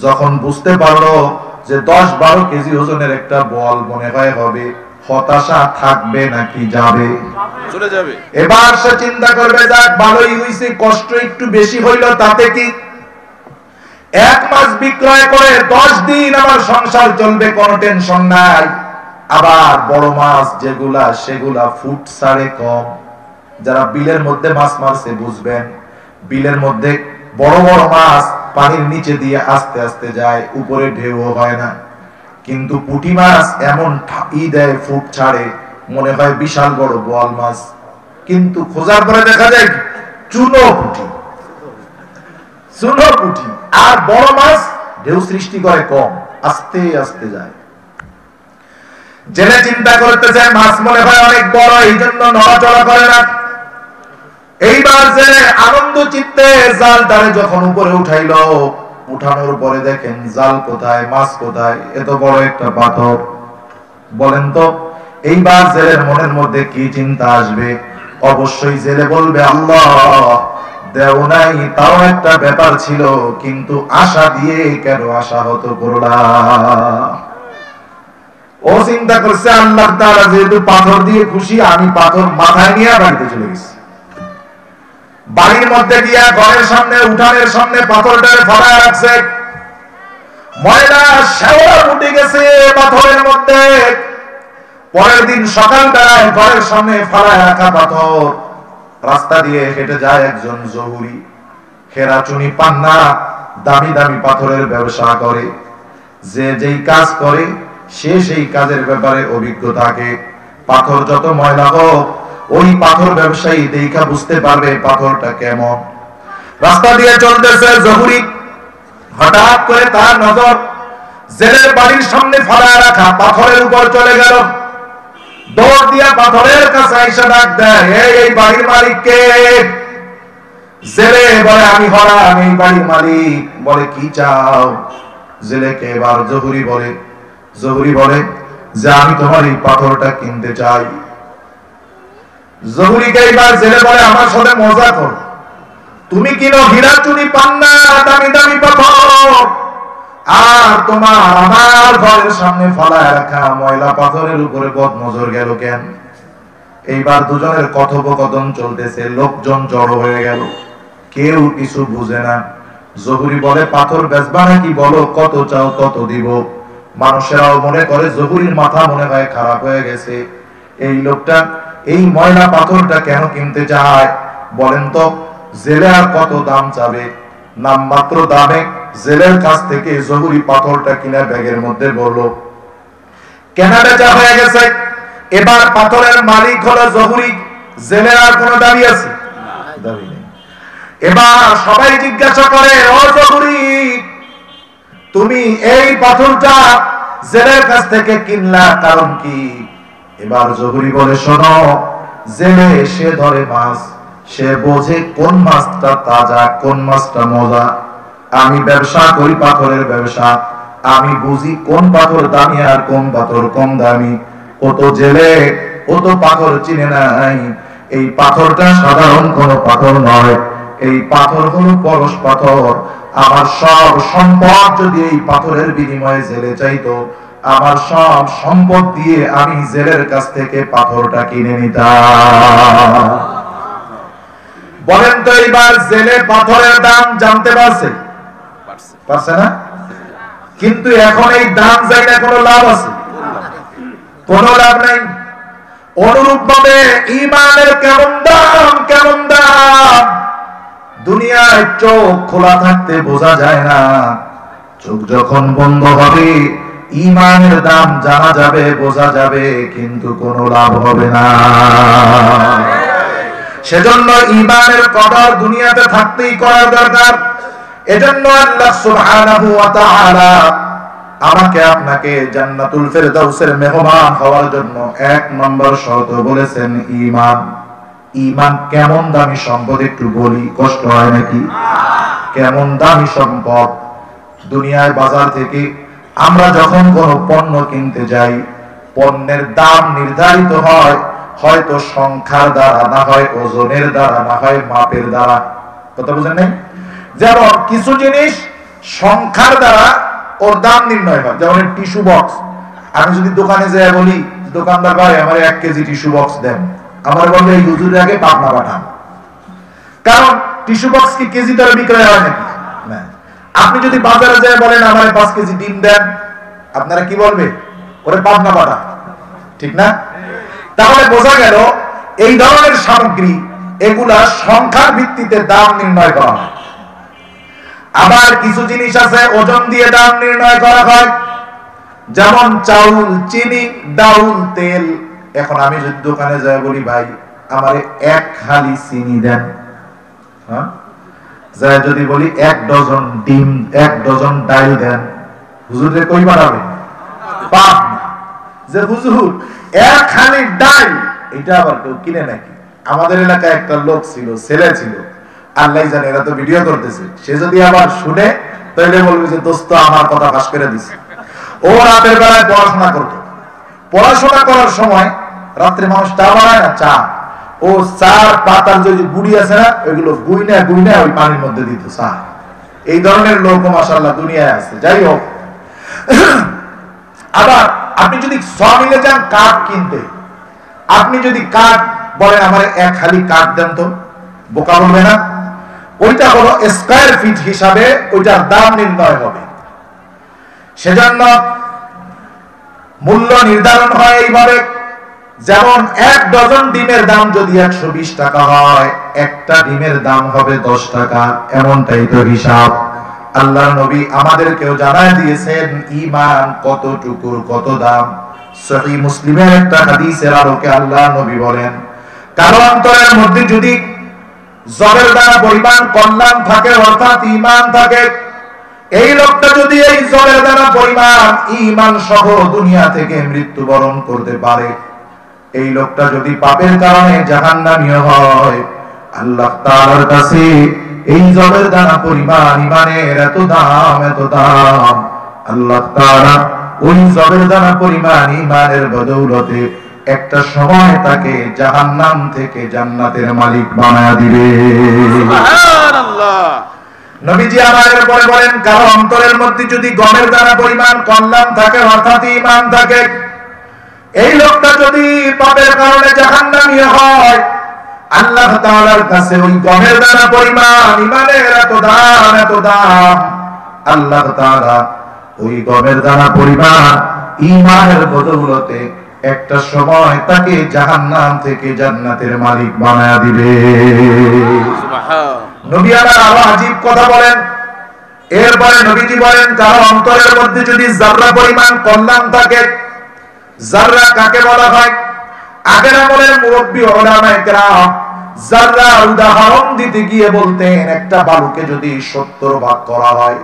যখন বুঝতে পারলো যে 10-12 কেজি ওজনের একটা বোয়াল মনে হয় হবে, হতাশা থাকবে নাকি যাবে? চলে যাবে। এবার সে চিন্তা করবে, যাক ভালোই হইছে, কষ্ট একটু বেশি হইল, তাতে কি, 1 মাস বিক্রয় করে 10 দিন আমার সংসার চলবে, কোনো টেনশন নাই। আবার বড় মাছ যেগুলা সেগুলা ফুট ছাড়ে কম। যারা বিলের মধ্যে মাছ মারছে বুঝবেন, বিলের মধ্যে বড় বড় মাছ পানির নিচে দিয়ে আস্তে আস্তে যায়, উপরে ঢেউ হয় না। কিন্তু পুঁটি মাছ এমন ঠাপি দেয়, ফুট ছাড়ে, মনে হয় বিশাল বড় বোয়াল মাছ, কিন্তু খোঁজার পরে দেখা যায় চুনো পুঁটি, চুনো পুঁটি। আর বড় মাছ ঢেউ সৃষ্টি করে কম, আস্তে আস্তে যায়। জেলে চিন্তা করতে চায় মাছ মনে হয় অনেক বড়, এই জন্য নড়াচড়া করে না। এইবার জেলে আনন্দ চিত্তে জালটারে যখন উপরে উঠাইলো, উঠানোর পরে দেখেন জাল কোথায়, মাছ কোথায়, এত বড় একটা পাথর। বলেন তো এইবার জেলের মনের মধ্যে কি চিন্তা আসবে? অবশ্যই জেলে বলবে, আল্লাহ দেও নাই তাও একটা ব্যাপার ছিল, কিন্তু আশা দিয়ে কেন আশাহত করলাম? ও চিন্তা করছে আল্লাহ তাআলা যেহেতু পাথর দিয়ে খুশি, আমি পাথর মাথায় নিয়ে বাড়িতে চলে গেছি। বাড়ির মধ্যে গিয়া ঘরের সামনে, উঠানের সামনে পাথরটারে ফলায় রাখছে। ময়লা শেওড়া উঠে গেছে পাথরের মধ্যে। পরের দিন সকালবেলায় ঘরের সামনে ফলায় রাখা পাথর, রাস্তা দিয়ে হেঁটে যায় একজন জহুরি, হেরাচুনি পান্না, দামি দামি পাথরের ব্যবসা করে। যে যেই কাজ করে সে সেই কাজের ব্যাপারে অভিজ্ঞ থাকে। পাথর যত ময়লা হোক, ওই পাথর ব্যবসায়ী দেখা বুঝতে পারবে পাথরটা কেমন। রাস্তা দিয়ে চলতেছে জহুরি, হঠাৎ করে তার নজর জেলের বাড়ির সামনে ফলায় রাখা পাথরের উপর চলে গেল। দৌড় দিয়া পাথরের কাছে এসে ডাক দেয়, এই বাড়ির মালিক কে? জেলে বলে, আমি হরাম, এই বাড়ির মালিক। বলে, কি চাও? জেলেকে এবার জহুরি বলে যে আমি তোমার এই পাথরটা কিনতে চাই। জহুরিকে এবার জেলে বলে, আমার সাথে মজা কর, তুমি কিনো হীরা চুনি পান্না, দামি দামি পাথর, আর তোমার আমার ঘরের সামনে ফলায় রাখা ময়লা পাথরের উপরে বদনজর গেল কেন? এইবার দুজনের কথোপকথন চলতেছে, লোকজন জড়ো হয়ে গেল, কেউ কিছু বুঝে না। জহুরি বলে, পাথর বেচবা নাকি? বলো কত চাও তত দিব। মানুষেরাও মনে করে জহুরির মাথা মনে হয় খারাপ হয়ে গেছে, এই লোকটা এই ময়লা পাথরটা কেন কিনতে চায়? বলেন তো জেলে আর কত দাম চাবে? নামমাত্র দামে জেলের কাছ থেকে জহুরি পাথরটা কিনে ব্যাগের মধ্যে ভরলো। কেনা বেচা হয়ে গেছে। এবার পাথরের মালিক হলো জহুরি, জেলের আর কোনো দাবি আছে? দাবি নেই। এবার সবাই জিজ্ঞাসা করে, ও জহুরি, তুমি এই পাথরটা জেলের কাছ থেকে কিনলা কারণ কি? এবার জহুরি বলে, শোনো, জেলে সে ধরে মাছ, সে বোঝে কোন মাছটা তাজা, কোন মাছটা মজা। আমি ব্যবসা করি পাথরের ব্যবসা, আমি বুঝি কোন পাথর দামি আর কোন পাথর কম দামি। কত জেলে কত পাথর চিনে নাই। এই পাথরটা সাধারণ কোন পাথর নয়, এই পাথর হলো পরশ পাথর। আমার সব সম্পদ যদি এই পাথরের বিনিময়ে জেলে চাইতো, আমার সব সম্পদ দিয়ে আমি জেলের কাছ থেকে পাথরটা কিনে নিতাম। বলেন তো এইবার জেলে পাথরের দাম জানতে পারছে না? কিন্তু এখন এই দাম জানলে কোনো লাভ আছে? কোনো লাভ নাই। অনুরূপ ভাবে ঈমানের কেমন দাম। দুনিয়ায় চোখ খোলা থাকতে বোঝা যায় না, চোখ যখন বন্ধ হবে ঈমানের দাম জানা যাবে, বোঝা যাবে, কিন্তু কোনো লাভ হবে না। সেজন্য ঈমানের কদর দুনিয়াতে থাকতেই করার দরকার। এজন্য আল্লাহ সুবহানাহু ওয়া তাআলা আমাকে আপনাকে জান্নাতুল ফেরদাউসের মেহমান হওয়ার জন্য 1 নম্বর শর্ত বলেছেন ঈমান। ঈমান কেমন দামি সম্পদ একটু বলি, কষ্ট হয় নাকি? কেমন দামি সম্পদ। দুনিয়ার বাজার থেকে আমরা যখন কোনো পণ্য কিনতে যাই, পণ্যের দাম নির্ধারিত হয় হয়তো সংখ্যার দ্বারা, না হয় ওজনের দ্বারা, না হয় মাপের দ্বারা। কথা বুঝেন নাই? যেমন কিছু জিনিস সংখ্যার দ্বারা ওর দাম নির্ণয় হয়। যেমন টিস্যু বক্স, আমি যদি দোকানে যাই বলি দোকানদার ভাই আমার 1 কেজি টিস্যু বক্স দেন, আমার বলবে এই হুজুরের আগে পাবনা পাঠান। কারণ টিস্যু বক্স কি কেজি দ্বারা বিক্রয় হয় নাকি? না। আপনি যদি বাজারে যাই বলেন আমার 5 কেজি ডিম দেন, আপনারা কি বলবে? ওরে পাবনা পাঠান। ঠিক না? তাহলে বোঝা গেল এই ধরনের সামগ্রী এগুলা সংখ্যার ভিত্তিতে দাম নির্ণয় করা হয়। আবার কিছু জিনিস আছে ওজন দিয়ে দাম নির্ণয় করা হয়, যেমন চাউল, চিনি, ডাউল, তেল। এখন আমি যদি দোকানে যাই বলি ভাই আমারে 1 হালি চিনি দেন, হ্যাঁ, যাই যদি বলি 1 ডজন ডিম, 1 ডজন ডাল দেন, হুজুরে কই বাড়াবে? পাপ না। যে হুজুর 1 হালি ডাল, এটা আবার কেউ কিনে নাকি? আমাদের এলাকায় একটা লোক ছিল, ছেলে ছিল, আল্লাহ জানে, এরা তো ভিডিও করতেছে, সে যদি আবার শুনে তাহলে বলবে যে দোস্ত আমার কথা ফাঁস করে দিছে। ও রাতের বেলায় পড়াশোনা করতো, পড়াশোনা করার সময় রাত্রে মানুষ চা বানায় না, চা, ও চার পাতার যে গুড়ি আছে না ওইগুলো গুইনা ওই পানির মধ্যে দিত চা। এই ধরনের লোক মাশাআল্লাহ দুনিয়ায় আছে। যাই হোক, আবার আপনি যদি 100 মিলে যান কাঠ কিনতে, আপনি যদি কাঠ বলেন আমার 1 হালি কাঠ দেন তো, বোকা বলবে না? ওইটা হলো স্কয়ার ফিট হিসাবে ওইটার দাম নির্ণয় হবে। সেজন্য মূল্য নির্ধারণ হয় এইভাবে, যেমন 1 ডজন ডিমের দাম যদি 120 টাকা হয়, একটা ডিমের দাম হবে 10 টাকা। এমনটাই তো হিসাব। আল্লাহর নবী আমাদেরকেও জানায় দিয়েছেন ঈমান কতটুকুর কত দাম। সহিহ মুসলিমের একটা হাদিসের আলোকে আল্লাহর নবী বলেন, কারো অন্তরের মধ্যে যদি জবের দ্বারা পরিমাণ কল্যাণ থাকে, অর্থাৎ ঈমান থাকে, এই লোকটা যদি এই জবের দ্বারা পরিমাণ ঈমান সহ দুনিয়া থেকে মৃত্যুবরণ করতে পারে, এই লোকটা যদি পাপের কারণে জাহান্নামী হয়, আল্লাহ তাআলার কাছে এই জবের দ্বারা পরিমাণ ঈমানের এত দাম, আল্লাহ তাআলা ওই জবের দ্বারা পরিমাণ ঈমানের বদৌলতে একটা সময় তাকে জাহান্নাম থেকে জান্নাতের মালিক বানায়া দিবে। সুবহানাল্লাহ। নবীজি আমাদের পরে বলেন, কারো অন্তরের মধ্যে যদি গমের দ্বারা পরিমাণ কল্যাণ থাকে, অর্থাৎ ঈমান থাকে, এই লোকটা যদি পাপের কারণে জাহান্নামী হয়, আল্লাহ তাআলার কাছে ওই গমের দ্বারা পরিমাণ ঈমানের এত দাম, আল্লাহ তাআলা ওই গমের দ্বারা পরিমাণ ঈমানের বদৌলতে একটা সময় তাকে জাহান্নাম থেকে জান্নাতের মালিক বানায়া দিবে। সুবহানাল্লাহ। নবী আবার আরো আজীব কথা বলেন। এরপরে নবীজি বলেন, কারো অন্তরের মধ্যে যদি যাররা পরিমাণ কল্যাণ থাকে, যাররা কাকে বলা হয়? আগের আমলের মুরব্বী উলামায়ে কেরাম যাররা উদাহরণ দিতে গিয়ে বলতেন, একটা বালুকে যদি 70 ভাগ করা হয়,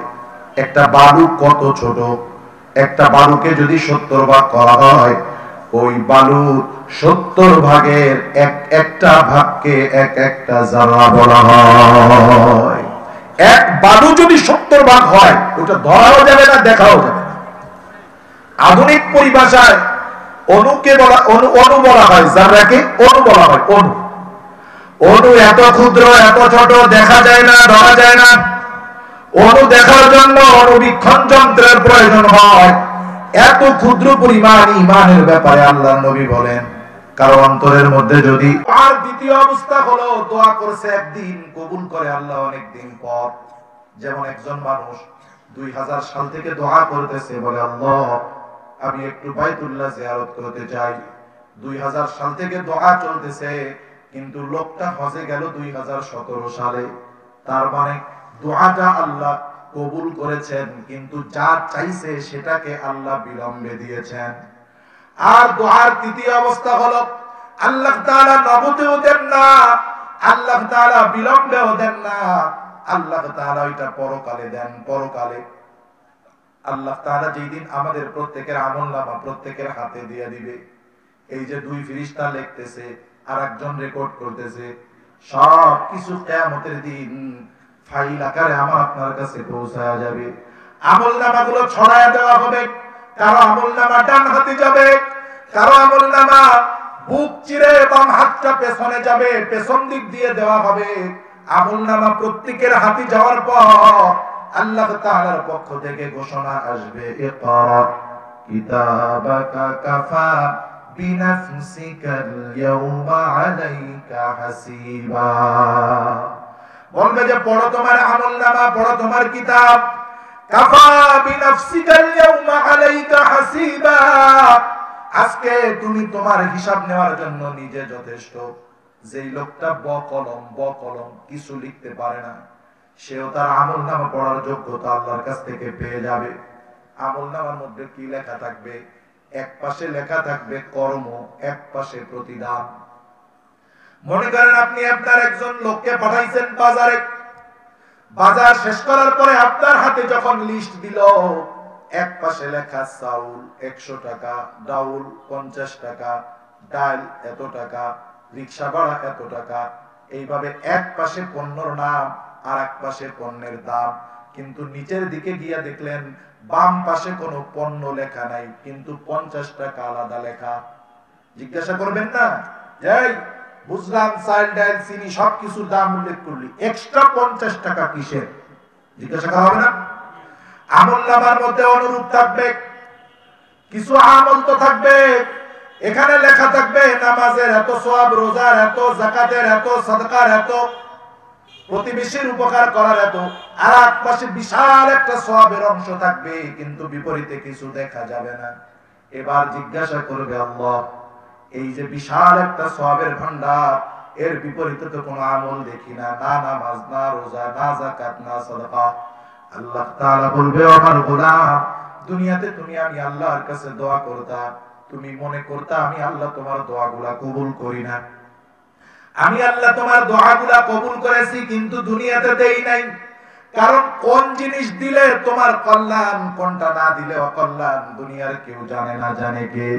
একটা বালু কত ছোট, একটা বালুকে যদি 70 ভাগ করা হয়, ওই বালু 70 ভাগের একটা ভাগকে একটা যারা বলা হয়। এক বালু যদি 70 ভাগ হয়, ওটা ধরাও যাবে না, দেখাও যাবে না। আধুনিক পরিভাষায় অণুকে বলা অণু বলা হয়, যারাকে অণু বলা হয়। অণু অণু এত ক্ষুদ্র, এত ছোট, দেখা যায় না, ধরা যায় না। অণু দেখার জন্য অণুবীক্ষণ যন্ত্রের প্রয়োজন হয়। এত ক্ষুদ্র পরিমাণ ঈমানের ব্যাপারে আল্লাহর নবী বলেন, কারো অন্তরের মধ্যে যদি। আর দ্বিতীয় অবস্থা হলো দোয়া করছে একদিন, কবুল করে আল্লাহ অনেক দিন পর। যেমন একজন মানুষ 2000 সাল থেকে দোয়া করতেছে, বলে আল্লাহ আমি একটু বাইতুল্লাহ জিয়ারত করতে চাই। 2000 সাল থেকে দোয়া চলতেছে, কিন্তু লোকটা হজে গেল 2017 সালে। তার মানে দোয়াটা আল্লাহ কবুল করেছেন, কিন্তু যা চাইছে সেটাকে আল্লাহ বিলম্বে দিয়েছেন। আর দোয়ার তৃতীয় অবস্থা হলো আল্লাহ তাআলা নগদেও দেন না, আল্লাহ তাআলা বিলম্বেও দেন না, আল্লাহ তাআলা ওইটা পরকালে দেন। পরকালে আল্লাহ তাআলা যেদিন আমাদের প্রত্যেকের আমলনামা প্রত্যেকের হাতে দিয়ে দিবে, এই যে 2 ফেরেশতা লিখতেছে আর একজন রেকর্ড করতেছে, সব কিছু কিয়ামতের দিন ফাইল আকারে আমার আপনার কাছে পৌঁছায়া যাবে। আমলনামাগুলো ছড়ায়া দেওয়া হবে। কারো আমলনামা ডান হাতে যাবে, কারো আমলনামা বুক চিরে বাম হাতটা পেছনে যাবে, পেছন দিক দিয়ে দেওয়া হবে। আমলনামা প্রত্যেকের হাতে যাওয়ার পর আল্লাহ তাআলার পক্ষ থেকে ঘোষণা আসবে, ইকরা কিতাবাকা কাফা বিনাফসিকাল ইয়াউমা আলাইকা হাসিবা। বলবে যে পড়ো তোমার আমলনামা, পড়ো তোমার কিতাব। কাফা বিনাফসিকাল ইয়াউমা আলাইকা হাসিবা, আজকে তুমি তোমার হিসাব নেওয়ার জন্য নিজে যথেষ্ট। যেই লোকটা বকলম কিছু লিখতে পারে না, সেও তার আমলনামা পড়ার যোগ্যতা আল্লাহর কাছ থেকে পেয়ে যাবে। আমলনামার মধ্যে কি লেখা থাকবে? এক পাশে লেখা থাকবে কর্ম, এক পাশে প্রতিদান। মনে করেন আপনি আপনার একজন লোককে পাঠাইছেন বাজারে, বাজার শেষ করার পরে আপনার হাতে যখন লিস্ট দিল, এক পাশে লেখা চাউল 100 টাকা, ডাউল 50 টাকা, ডাল এত টাকা, রিকশা ভাড়া এত টাকা। এইভাবে এক পাশে পণ্যর নাম আর এক পাশে পণ্যের দাম, কিন্তু নিচের দিকে গিয়া দেখলেন বাম পাশে কোনো পণ্য লেখা নাই, কিন্তু 50 টাকা আলাদা লেখা। জিজ্ঞাসা করবেন না, এই বুঝলাম চাল ডাল চিনি সবকিছুর দাম উল্লেখ করলি, এক্সট্রা 50 টাকা কিসের? জিজ্ঞাসা করা হবে না? আমলনামার মধ্যে অনুরূপ থাকবে। কিছু আমল তো থাকবে, এখানে লেখা থাকবে নামাজের এত সওয়াব, রোজার এত, যাকাতের এত, সাদকার এত, প্রতিবেশীর উপকার করার এত। আর এক পাশে বিশাল একটা সওয়াবের অংশ থাকবে, কিন্তু বিপরীতে কিছু দেখা যাবে না। এবার জিজ্ঞাসা করবে আল্লাহ, এই যে বিশাল একটা সওয়াবের ভান্ডার, এর বিপরীতে তো কোনো আমল দেখি না, না নামাজ, না রোজা, না যাকাত, না সাদকা। আল্লাহ তাআলা বলবে, আমার গোলাম, দুনিয়াতে তুমি আমি আল্লাহর কাছে দোয়া করতা, তুমি মনে করতা আমি আল্লাহ তোমার দোয়াগুলা কবুল করি না। আমি আল্লাহ তোমার দোয়াগুলা কবুল করেছি, কিন্তু দুনিয়াতে দেই নাই। কারণ কোন জিনিস দিলে তোমার কল্যাণ, কোনটা না দিলে অকল্যাণ, দুনিয়ার কেউ জানে না। জানে কে?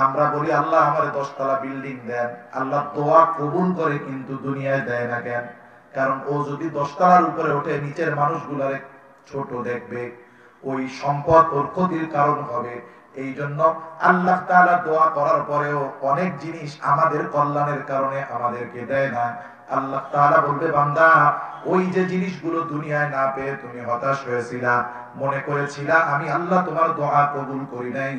আমরা বলি আল্লাহ আমার 10 তলা বিল্ডিং দেন, আল্লাহ দোয়া কবুল করে, কিন্তু দুনিয়ায় দেয় না কেন? কারণ ও যদি 10 তলার উপরে ওঠে, নিচের মানুষগুলারে ছোট দেখবে, ওই সম্পদ ওর ক্ষতির কারণ হবে। এই জন্য আল্লাহ তাআলা দোয়া করার পরেও অনেক জিনিস আমাদের কল্যাণের কারণে আমাদেরকে দেয় না। আল্লাহ তাআলা বলবে, বান্দা, ওই যে জিনিসগুলো দুনিয়ায় না পেয়ে তুমি হতাশ হয়েছিলা, মনে করেছিলা আমি আল্লাহ তোমার দোয়া কবুল করি নাই,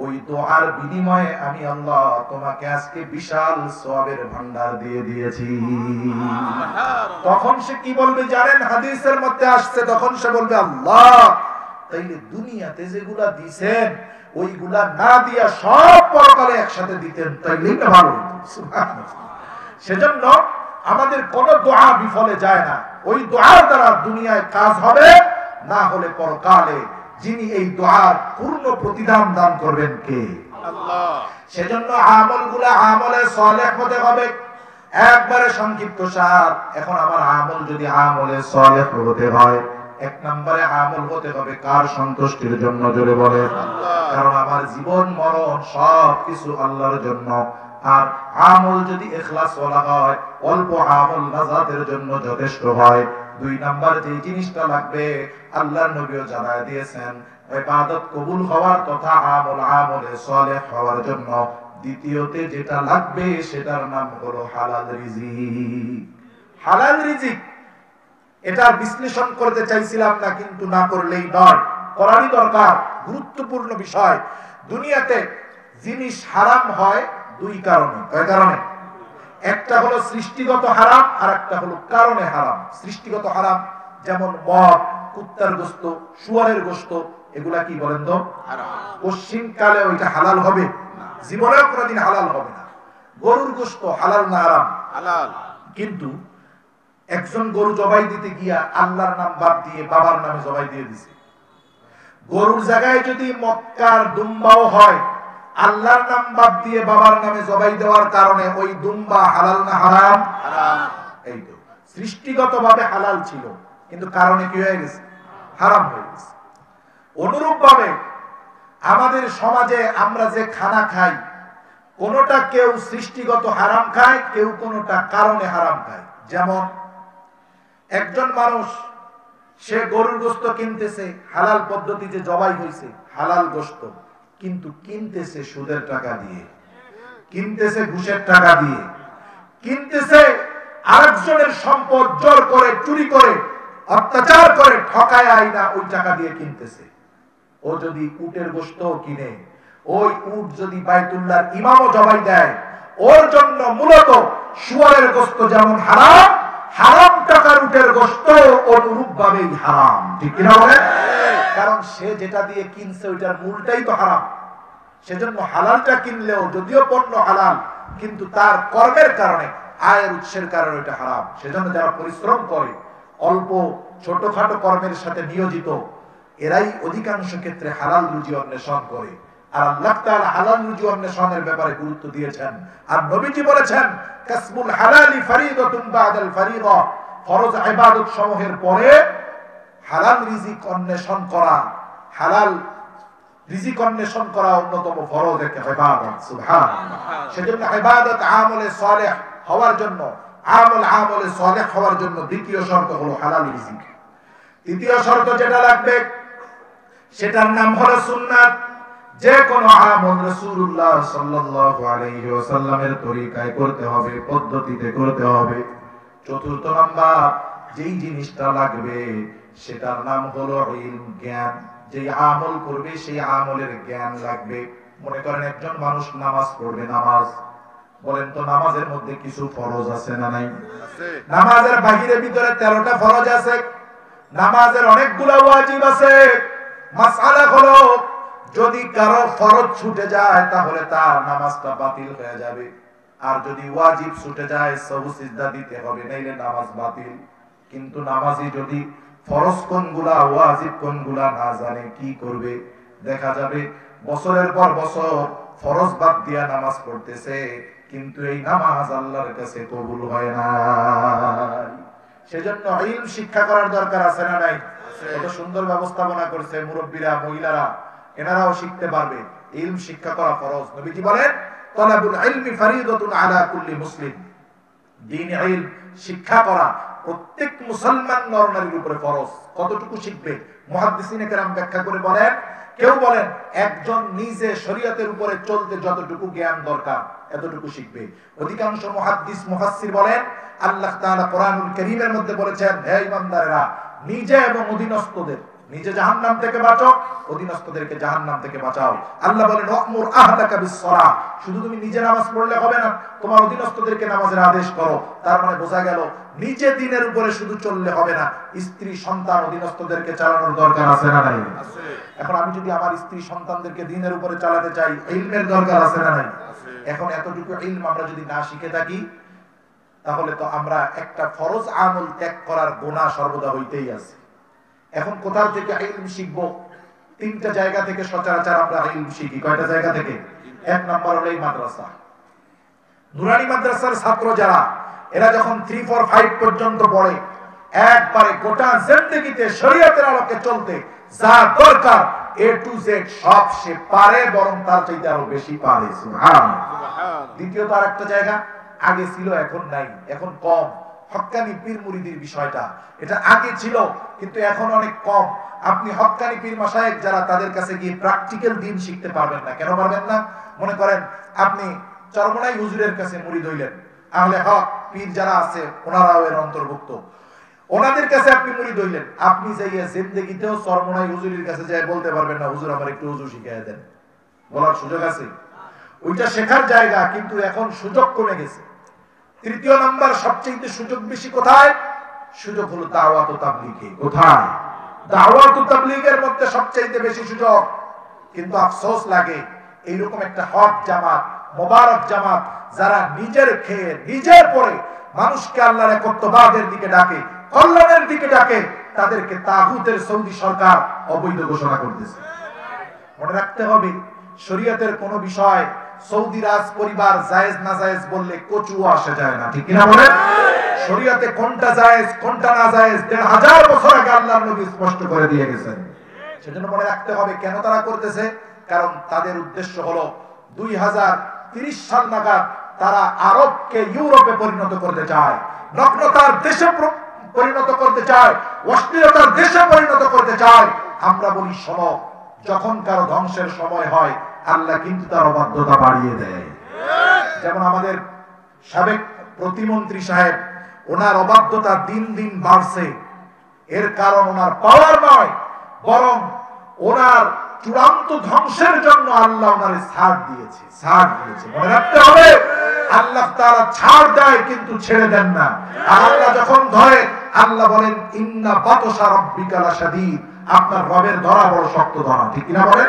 ওই দোয়ার বিনিময়ে আমি আল্লাহ তোমাকে আজকে বিশাল সওয়াবের ভান্ডার দিয়ে দিয়েছি। তখন সে কি বলবে জানেন? হাদিসের মধ্যে আসছে, তখন সে বলবে, আল্লাহ তাইলে দুনিয়াতে যেগুলা দিবেন ওইগুলা না দিয়া সব পরকালে একসাথে দিতেন, তাইলে না ভালো হতো। সুবহানাল্লাহ। সেজন্য আমাদের কোন দোয়া বিফলে যায় না। ওই দোয়ার দ্বারা দুনিয়ায় কাজ হবে, না হলে পরকালে যিনি এই দোয়ার পূর্ণ প্রতিদান দান করবেন কে? আল্লাহ। সেজন্য আমলগুলা আমলে সালেহ হতে হবে। একবারে সংক্ষিপ্ত সার, এখন আমার আমল যদি আমলে সালেহ হতে হয়, এক নম্বরে আমল হতে হবে কার সন্তুষ্টির জন্য? জোরে বলেন আল্লাহ। কারণ আমার জীবন মরণ সব কিছু আল্লাহর জন্য। আর আমল যদি ইখলাস ওয়ালা হয়, অল্প আমল নাজাতের জন্য যথেষ্ট হয়। 2 নাম্বার যে জিনিসটা লাগবে, আল্লাহর নবীও জানায় দিয়েছেন, ইবাদত কবুল হওয়ার তথা আমলে সালেহ হওয়ার জন্য দ্বিতীয়তে যেটা লাগবে সেটার নাম হলো হালাল রিজিক। হালাল রিজিক, এটার বিশ্লেষণ করতে চাইছিলাম না, কিন্তু না করলেই নয়, করারই দরকার। গুরুত্বপূর্ণ বিষয়। দুনিয়াতে জিনিস হারাম হয় দুই কারণে। কয় কারণে? একটা হলো সৃষ্টিগত হারাম, আর একটা হলো কারণে হারাম। সৃষ্টিগত হারাম যেমন মদ, কুত্তার গোশত, শুয়ারের গোশত, এগুলা কি বলেন তো? হারাম। পশ্চিমকালে ওইটা হালাল হবে? জীবনেও কোনোদিন হালাল হবে না। গরুর গোশত হালাল না হারাম? হালাল। কিন্তু একজন গরু জবাই দিতে গিয়া আল্লাহর নাম বাদ দিয়ে বাবার নামে জবাই দিয়ে দিছে। গরুর জায়গায় যদি মক্কার দুম্বাও হয়, আল্লাহর নাম বাদ দিয়ে বাবার নামে জবাই দেওয়ার কারণে ওই দুম্বা হালাল না হারাম? হারাম। এই তো সৃষ্টিগতভাবে হালাল ছিল, কিন্তু কারণে কি হয়ে গেছে? হারাম হয়ে গেছে। অনুরূপভাবে আমাদের সমাজে আমরা যে খানা খাই, কোনটা কেউ সৃষ্টিগত হারাম খায়, কেউ কোনটা কারণে হারাম খায়। যেমন একজন মানুষ সে গরুর গোশত কিনতেছে, হালাল পদ্ধতিতে জবাই হয়েছে, হালাল গোশত, কিন্তু কিনতেছে সুদের টাকা দিয়ে, কিনতেছে ঘুষের টাকা দিয়ে, কিনতেছে আরেকজনের সম্পদ জোর করে, চুরি করে, অত্যাচার করে, ঠকায় আইনা ওই টাকা দিয়ে কিনতেছে। ও যদি উটের গোশত কিনে, ওই উট যদি বাইতুল্লাহর ইমামও জবাই দেয়, ওর জন্য মূলত শুয়ারের গোশত যেমন হারাম, হারাম টাকার উটের গোশত অনুরূপ ভাবেই হারাম। ঠিক কিনা বলেন? কারণ সে যেটা দিয়ে কিনছে ওইটার মূলটাই তো হারাম। সেজন্য হালালটা কিনলেও যদিও পণ্য হালাল, কিন্তু তার কর্মের কারণে, আয়ের উৎসের কারণে ওইটা হারাম। সেজন্য যারা পরিশ্রম করে, অল্প ছোটখাটো কর্মের সাথে নিয়োজিত, এরাই অধিকাংশ ক্ষেত্রে হালাল রুজি অন্বেষণ করে। আর আল্লাহ তাআলা হালাল রুজি অন্বেষণের ব্যাপারে গুরুত্ব দিয়েছেন। আর নবীজি বলেছেন, কাসবুল হালালি ফরিদাতুন বাদাল ফরিদা, ফরজ ইবাদত সমূহের পরে হালাল রিজিক অন্বেষণ করা, হালাল রিজিক অন্বেষণ করা অন্যতম ফরজ এক ইবাদত। সুবহানাল্লাহ। সেজন্য ইবাদত আমলে সালেহ হওয়ার জন্য, আমলে সালেহ হওয়ার জন্য দ্বিতীয় শর্ত হলো হালাল রিজিক। তৃতীয় শর্ত যেটা লাগবে সেটার নাম হলো সুন্নাত। যে কোনো আমল রাসূলুল্লাহ সাল্লাল্লাহু আলাইহি ওয়াসাল্লামের তরিকায় করতে হবে, পদ্ধতিতে করতে হবে। চতুর্থ নাম্বার যেই জিনিসটা লাগবে সেটার নাম হলো ইলম, জ্ঞান। যে আমল করবে সেই আমলের জ্ঞান লাগবে। মনে করেন একজন মানুষ নামাজ পড়বে, নামাজ বলেন তো নামাজের মধ্যে কিছু ফরজ আছে না নাই? আছে। নামাজের বাহিরে ভিতরে 13টা ফরজ আছে, নামাজের অনেকগুলো ওয়াজিব আছে। মাসআলা হলো যদি কারো ফরজ ছুটে যায় তাহলে তার নামাজটা বাতিল হয়ে যাবে, আর যদি ওয়াজিব ছুটে যায় সাহু সিজদা দিতে হবে, নাইলে নামাজ বাতিল। কিন্তু নামাজি যদি ফরজ কোনগুলা ওয়াজিব কোনগুলা না জানে কি করবে? দেখা যাবে বছরের পর বছর ফরজ বাদ দিয়া নামাজ পড়তেছে, কিন্তু এই নামাজ আল্লাহর কাছে কবুল হয় না। সেজন্য ইলম শিক্ষা করার দরকার আছে না নাই? কত সুন্দর ব্যবস্থাপনা করছে মুরব্বীরা, মহিলারা, এনারাও শিখতে পারবে। ইলম শিক্ষা করা ফরজ। নবীজি বলেন, তালাবুল ইলমি ফরিদাতুন আলা কুল্লি মুসলিম। দ্বীন ইলম শিক্ষা করা প্রত্যেক মুসলমান নরনারীর উপরে ফরজ। কতটুকু শিখবে? মুহাদ্দিসিনে কেরাম ব্যাখ্যা করে বলেন, কেউ বলেন একজন নিজে শরীয়তের উপরে চলতে যতটুকু জ্ঞান দরকার এতটুকু শিখবে। অধিকাংশ মুহাদ্দিস মুফাসসির বলেন, আল্লাহ তাআলা কোরআনুল কারীমের মধ্যে বলেছেন, হে ঈমানদারেরা, নিজে এবং অধীনস্থদের, নিজে জাহান্নাম থেকে বাঁচো, অধীনস্থদেরকে জাহান্নাম থেকে বাঁচাও। আল্লাহ বলেন, ওয়া'মুর আহলাকা বিস-সালাহ, শুধু তুমি নিজে নামাজ পড়লে হবে না, তোমার অধীনস্থদেরকে নামাজের আদেশ করো। তার মানে বোঝা গেল নিজে দ্বীনের উপরে শুধু চললে হবে না, স্ত্রী সন্তান অধীনস্থদেরকে চালানোর দরকার আছে না নাই? আছে। এখন আমি যদি আমার স্ত্রী সন্তানদেরকে দ্বীনের উপরে চালাতে চাই, ইলমের দরকার আছে না নাই? আছে। এখন এতটুকু ইলম আমরা যদি না শিখে থাকি, তাহলে তো আমরা একটা ফরজ আমল ত্যাগ করার গুনাহ সর্বদা হইতেই আছে। এখন কোথা থেকে ইলম শিখবো? তিনটা জায়গা থেকে সচরাচর আমরা ইলম শিখি। কয়টা জায়গা থেকে? এক নম্বর হলো এই মাদ্রাসা। নুরানি মাদ্রাসার ছাত্র যারা, এরা যখন 3, 4, 5 পর্যন্ত পড়ে, একবারে গোটা জিন্দেগিতে শরীয়তের আলোকে চলতে যা দরকার A to Z সব সে পারে, বরং তার চাইতে আরো বেশি পারে। সুবহানাল্লাহ। দ্বিতীয়ত আরেকটা জায়গা আগে ছিল, এখন নাই, এখন কম। হক্কানি পীর মুরিদির বিষয়টা, এটা আগে ছিল কিন্তু এখন অনেক কম। আপনি হক্কানি পীর মাশায়েখ যারা, তাদের কাছে গিয়ে প্র্যাকটিক্যাল দিন শিখতে পারবেন না। কেন পারবেন না? মনে করেন আপনি চরমনাই হুজুরের কাছে মুরিদ হইলেন, আহলে হক পীর যারা আছে ওনারাও এর অন্তর্ভুক্ত, ওনাদের কাছে আপনি মুরিদ হইলেন, আপনি যাইয়া জিন্দেগিতেও চরমনাই হুজুরের কাছে যাই বলতে পারবেন না, হুজুর আমার একটু ওযু শিখিয়ে দেন। বলার সুযোগ আছে? ওইটা শেখার জায়গা, কিন্তু এখন সুযোগ কমে গেছে। তৃতীয় নাম্বার সবচেয়ে সুযোগ বেশি কোথায়? সুযোগ হলো দাওয়াত ও তাবলীগে। কোথায়? দাওয়াত ও তাবলীগের মধ্যে সবচেয়ে বেশি সুযোগ। কিন্তু আফসোস লাগে, এইরকম একটা হক জামাত, মোবারক জামাত, যারা নিজের খেয়ে নিজের পরে মানুষকে আল্লাহর একত্ববাদের দিকে ডাকে, কল্যাণের দিকে ডাকে, তাদেরকে তাগুতের সৌদি সরকার অবৈধ ঘোষণা করতেছে। মনে রাখতে হবে, শরীয়তের কোন বিষয় সৌদি রাজ পরিবার জায়েজ না জায়েজ বললে কচুও আসে যায় না, ঠিক কিনা বলেন? শরীয়তে কোনটা জায়েজ কোনটা না জায়েজ ১৫০০ বছর আগে আল্লাহর নবী স্পষ্ট করে দিয়ে গেছেন। সেজন্য মনে রাখতে হবে কেন তারা করতেছে। কারণ তাদের উদ্দেশ্য হলো ২০৩০ সাল নাগাদ তারা আরবকে ইউরোপে পরিণত করতে চায়, নগ্নতার দেশে পরিণত করতে চায়, অশ্লীলতার দেশে পরিণত করতে চায়। আমরা বলি শোনো, যখন কারো ধ্বংসের সময় হয় আল্লাহ কিন্তু তার অবাধ্যতা বাড়িয়ে দেয়। যেমন আমাদের সাবেক প্রতিমন্ত্রী সাহেব, ওনার অবাধ্যতা দিন দিন বাড়ছে। এর কারণ ওনার পাওয়ার নয়, বরং ওনার চূড়ান্ত ধ্বংসের জন্য আল্লাহ ওনারে ছাড় দিয়েছে, ছাড় দিয়েছে। মনে রাখতে হবে, আল্লাহ তাআলা ছাড় দেয় কিন্তু ছেড়ে দেন না। আর আল্লাহ যখন ধরে, আল্লাহ বলেন ইন্না বাতশা রাব্বিকা লাশাদীদ, আপনার রবের ধরা বড় শক্ত ধরা, ঠিক কিনা বলেন?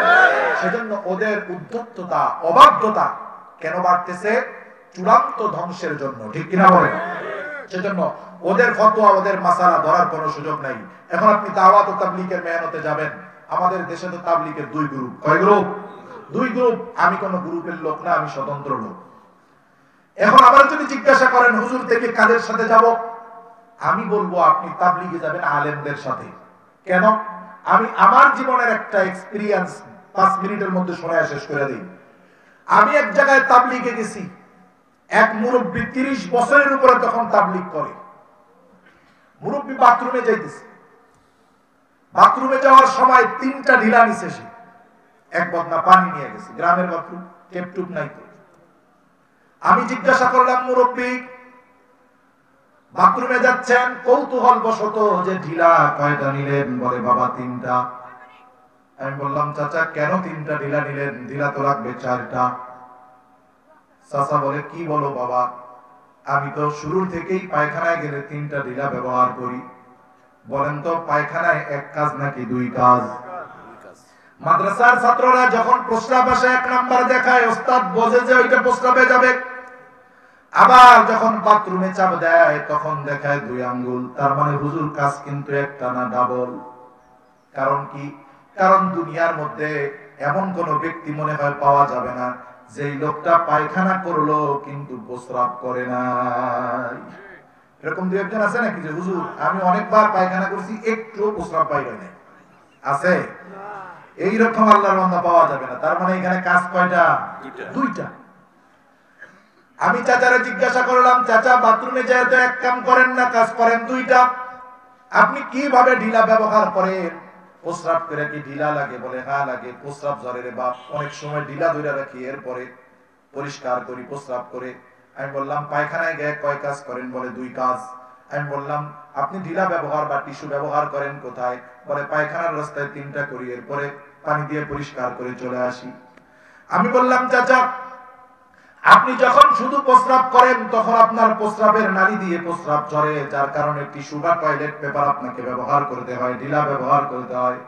সেজন্য ওদের উদ্ধততা, অবাধ্যতা কেন বাড়তেছে? চূড়ান্ত ধ্বংসের জন্য, ঠিক কিনা বলেন? সেজন্য ওদের ফতোয়া, ওদের মাসালা ধরার কোনো সুযোগ নাই। এখন আপনি দাওয়াত ও তাবলীগের মেহনতে যাবেন, আমাদের দেশে তো তাবলীগের দুই গ্রুপ। কয় গ্রুপ? দুই গ্রুপ। আমি কোন গ্রুপের লোক না, আমি স্বতন্ত্র লোক। এখন আবার যদি জিজ্ঞাসা করেন হুজুর থেকে কাদের সাথে যাব, আমি বলবো আপনি তাবলীগে যাবেন আলেমদের সাথে। কেন? আমি আমার জীবনের একটা এক্সপেরিয়েন্স 5 মিনিটের মধ্যে শোনায় শেষ করে দিই। আমি এক জায়গায় তাবলীগে গেছি, এক মুরব্বী 30 বছরের উপরে তখন তাবলীগ করে। মুরব্বী বাথরুমে যাইতেছে, বাথরুমে যাওয়ার সময় 3টা ঢিলা নিছে সে। এক বদনা পানি নিয়ে গেছে, গ্রামের বাথরুম, টেপটুপ নাই তো। আমি জিজ্ঞাসা করলাম, মুরব্বী বাথরুমে যাচ্ছেন কৌতূহল বশত যে ঢিলা কয়টা নিলেন? বলে বাবা 3টা। আমি বললাম চাচা কেন 3টা ঢিলা নিলেন? ঢিলা তো লাগবে 4টা। চাচা বলে কি বলো বাবা, আমি তো শুরু থেকেই পায়খানায় গেলে 3টা ঢিলা ব্যবহার করি। বলেন তো পায়খানায় এক কাজ নাকি 2 কাজ? মাদ্রাসার ছাত্ররা যখন প্রস্রাব আসে 1 নাম্বার দেখায়, ওস্তাদ বোঝে যে ওইটা প্রস্রাবে যাবে। আবার যখন বাথরুমে চাপ দেয় তখন দেখায় 2 আঙ্গুল। তার মানে হুজুর কাজ কিন্তু একটা না, ডাবল। কারণ কি? কারণ দুনিয়ার মধ্যে এমন কোন ব্যক্তি মনে হয় পাওয়া যাবে না যেই লোকটা পায়খানা করলো কিন্তু প্রস্রাব করে নাই। এরকম 2-1 আছে নাকি যে হুজুর আমি অনেকবার পায়খানা করছি একটু প্রস্রাব পাই নাই? আছে? এইরকম আল্লাহর বান্দা পাওয়া যাবে না। তার মানে এখানে কাজ কয়টা? 2টা। আমি চাচারে জিজ্ঞাসা করলাম, চাচা বাথরুমে যায় তো এক কাম করেন না, কাজ করেন 2টা। আপনি কিভাবে ঢিলা ব্যবহার করেন? প্রস্রাব করে কি ঢিলা লাগে? বলে হ্যাঁ লাগে। প্রস্রাব ঝরে রে বাপ, অনেক সময় ঢিলা ধরে রাখি, এরপরে পরিষ্কার করি প্রস্রাব করে। আমি বললাম পায়খানায় গিয়ে কয় কাজ করেন? বলে 2 কাজ। আমি বললাম আপনি ঢিলা ব্যবহার বা টিস্যু ব্যবহার করেন কোথায়? বলে পায়খানার রাস্তায় 3টা করি, এরপরে পানি দিয়ে পরিষ্কার করে চলে আসি। আমি বললাম চাচা আপনি যখন শুধু প্রস্রাব করেন তখন আপনার প্রস্রাবের নালী দিয়ে প্রস্রাব ঝরে, যার কারণে টিস্যু বা টয়লেট পেপার আপনাকে ব্যবহার করতে হয়, ঢিলা ব্যবহার করতে হয়।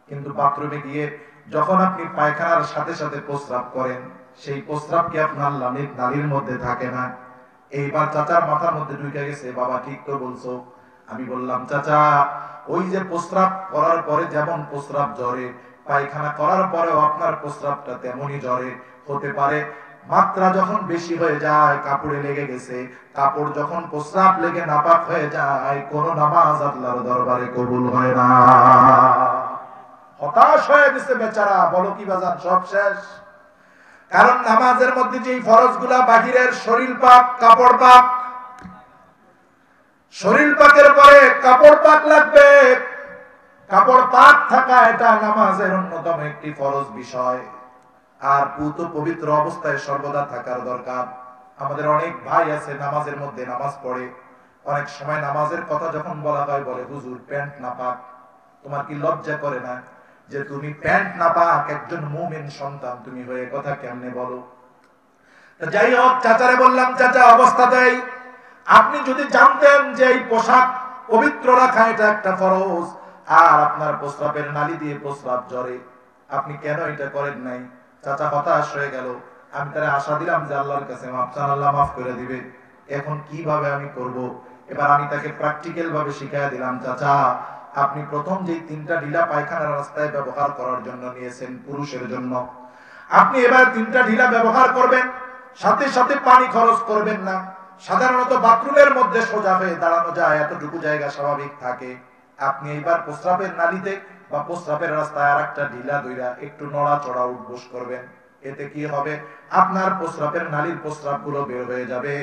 কিন্তু বাথরুমে গিয়ে যখন আপনি পায়খানার সাথে সাথে প্রস্রাব করেন, সেই প্রস্রাব কি আপনার নালীর মধ্যে থাকে না? এইবার চাচার মাথার মধ্যে ঢুকে গেছে, বাবা ঠিক তো বলছো। আমি বললাম চাচা ওই যে প্রস্রাব করার পরে যেমন প্রস্রাব ঝরে, পায়খানা করার পরেও আপনার প্রস্রাবটা তেমনই ঝরে। হতে পারে মাত্রা যখন বেশি হয়ে যায়, কাপড়ে লেগে গেছে, কাপড় যখন প্রস্রাব লেগে নাপাক হয়ে যায়, কোন নামাজ আল্লাহর দরবারে কবুল হয় না। হতাশ হয়ে গেছে বেচারা। বলো কি বাজান, সব শেষ। কারণ নামাজের মধ্যে যেই ফরজগুলা বাহিরের, শরীর পাক, কাপড় পাক, শরীর পাকের পরে কাপড় পাক লাগবে, কাপড় পাক থাকা এটা নামাজের অন্যতম একটি ফরজ বিষয়। আর পুত পবিত্র অবস্থায় সর্বদা থাকার দরকার। আমাদের অনেক ভাই আছে নামাজের মধ্যে নামাজ পড়ে, অনেক সময় নামাজের কথা যখন বলা হয় বলে হুজুর প্যান্ট না পাক। তোমার কি লজ্জা করে না যে তুমি প্যান্ট না পাক একজন মুমিন সন্তান তুমি হয়ে কথা কেমনে বলো? যাই হোক, চাচারে বললাম, চাচা অবস্থা দেয়, আপনি যদি জানতেন যে এই পোশাক পবিত্র রাখা এটা একটা ফরজ, আর আপনার প্রস্রাবের নালী দিয়ে প্রস্রাব ঝরে, আপনি কেন এটা করেন নাই? চাচা হতাশ হয়ে গেল। আমি তারে আশা দিলাম যে আল্লাহর কাছে মাফ চান, আল্লাহ মাফ করে দিবে। এখন কিভাবে আমি করব? এবার আমি তাকে প্র্যাকটিক্যাল ভাবে শিখিয়ে দিলাম, চাচা আপনি প্রথম যে 3টা ঢিলা পায়খানার রাস্তায় ব্যবহার করার জন্য নিয়েছেন পুরুষের জন্য, আপনি এবার 3টা ঢিলা ব্যবহার করবেন, সাথে সাথে পানি খরচ করবেন না। সাধারণত বাথরুমের মধ্যে সোজা হয়ে দাঁড়ানো যায়, এতটুকু জায়গা স্বাভাবিক থাকে। আপনি এইবার প্রস্রাবের নালীতে বা প্রস্রাবের রাস্তায় আরেকটা ঢিলা দইরা একটু নড়াচড়া উঠবোস করবেন। এতে কি হবে? আপনার প্রস্রাবের নালীর প্রস্রাব গুলো বের হয়ে যাবে।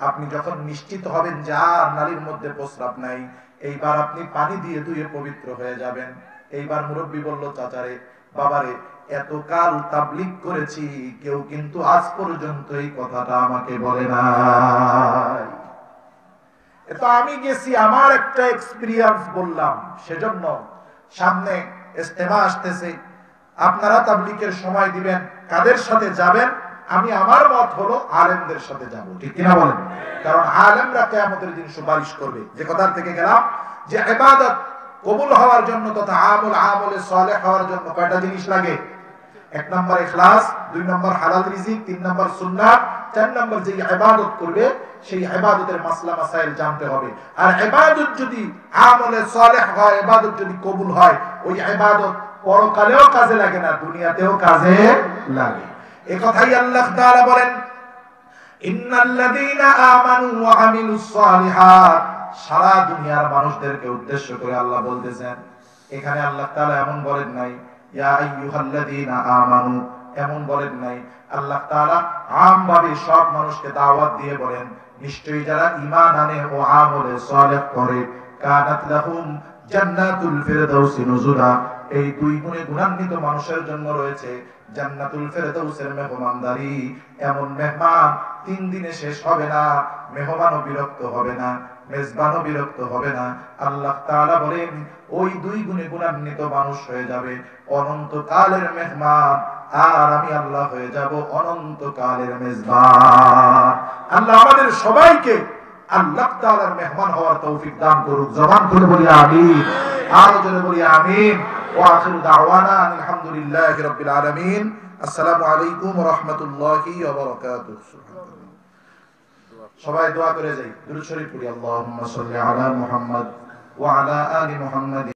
আপনি যখন নিশ্চিত হবেন যে আর নালীর মধ্যে প্রস্রাব নাই, এইবার আপনি পানি দিয়ে ধুয়ে পবিত্র হয়ে যাবেন। এইবার মুরব্বী বলল, চাচারে বাবারে এতকাল তাবলীগ করেছি, কেউ কিন্তু আজ পর্যন্ত এই কথাটা আমাকে বলে নাই। তো আমি গেছি, আমার একটা এক্সপেরিয়েন্স বললাম। সেজন্য সামনে ইজতেমা আসতেছে, আপনারা তাবলীগের সময় দিবেন, কাদের সাথে যাবেন? আমি আমার মত হলো আলেমদের সাথে যাব, ঠিক কিনা বলেন? কারণ আলেমরা কিয়ামতের দিন সুপারিশ করবে। যে কথা থেকে গেলাম যে ইবাদত কবুল হওয়ার জন্য তথা আমলে সালেহ হওয়ার জন্য কয়টা জিনিস লাগে? 1 নম্বর ইখলাস, 2 নম্বর হালাল রিজিক, 3 নম্বর সুন্নাত, 4 নম্বর যে ইবাদত করবে সেই ইবাদতের মাসলা মাসাইল জানতে হবে। আর ইবাদত যদি আমলে সালেহ হয়, ইবাদত যদি কবুল হয়, ওই ইবাদত পরকালেও কাজে লাগে না, দুনিয়াতেও কাজে লাগে। এই কথাই আল্লাহ তাআলা বলেন, ইন্নাল্লাযীনা আমানু ওয়া আমিলুস সালিহাত। সারা দুনিয়ার মানুষদেরকে উদ্দেশ্য করে আল্লাহ বলতেছেন। এখানে আল্লাহ তাআলা এমন বলেন নাই ইয়া আইয়ুহাল্লাযীনা আমানু, এমন বলেন নাই। আল্লাহ তাআলা আমভাবে সব মানুষকে দাওয়াত দিয়ে বলেন, নিশ্চয়ই যারা ঈমান আনে ও আমলে সালেহ করে, কানাত লাহুম জান্নাতুল ফিরদাউসি নুজুলা। এই 2 গুণে গুণান্বিত মানুষের জন্য রয়েছে জান্নাতুল ফিরদাউসের মেহমানদারি। এমন মেহমান 3 দিনে শেষ হবে না, মেহমানও বিরক্ত হবে না, মেজবানও বিরক্ত হবে না। আল্লাহ তাআলা বলেন ওই 2 গুণে গুণান্বিত মানুষ হয়ে যাবে অনন্তকালের মেহমান, আর আমি আল্লাহ হয়ে যাব অনন্তকালের মেজবান। আল্লাহ আমাদের সবাইকে আল্লাহ তাআলার মেহমান হওয়ার তৌফিক দান করুক। জবান খুলে বলি আমিন, আরো জোরে বলি আমিন। ওয়া আখিরু দাওয়ানা আলহামদুলিল্লাহি রাব্বিল আলামিন। আসসালামু আলাইকুম ওয়া রাহমাতুল্লাহি ওয়া বারাকাতুহু। সবাই দোয়া করে যাই, দুরূদ শরীফ পড়ি। আল্লাহুম্মা সাল্লি আলা মুহাম্মদ ওয়া আলা আলি মুহাম্মাদ।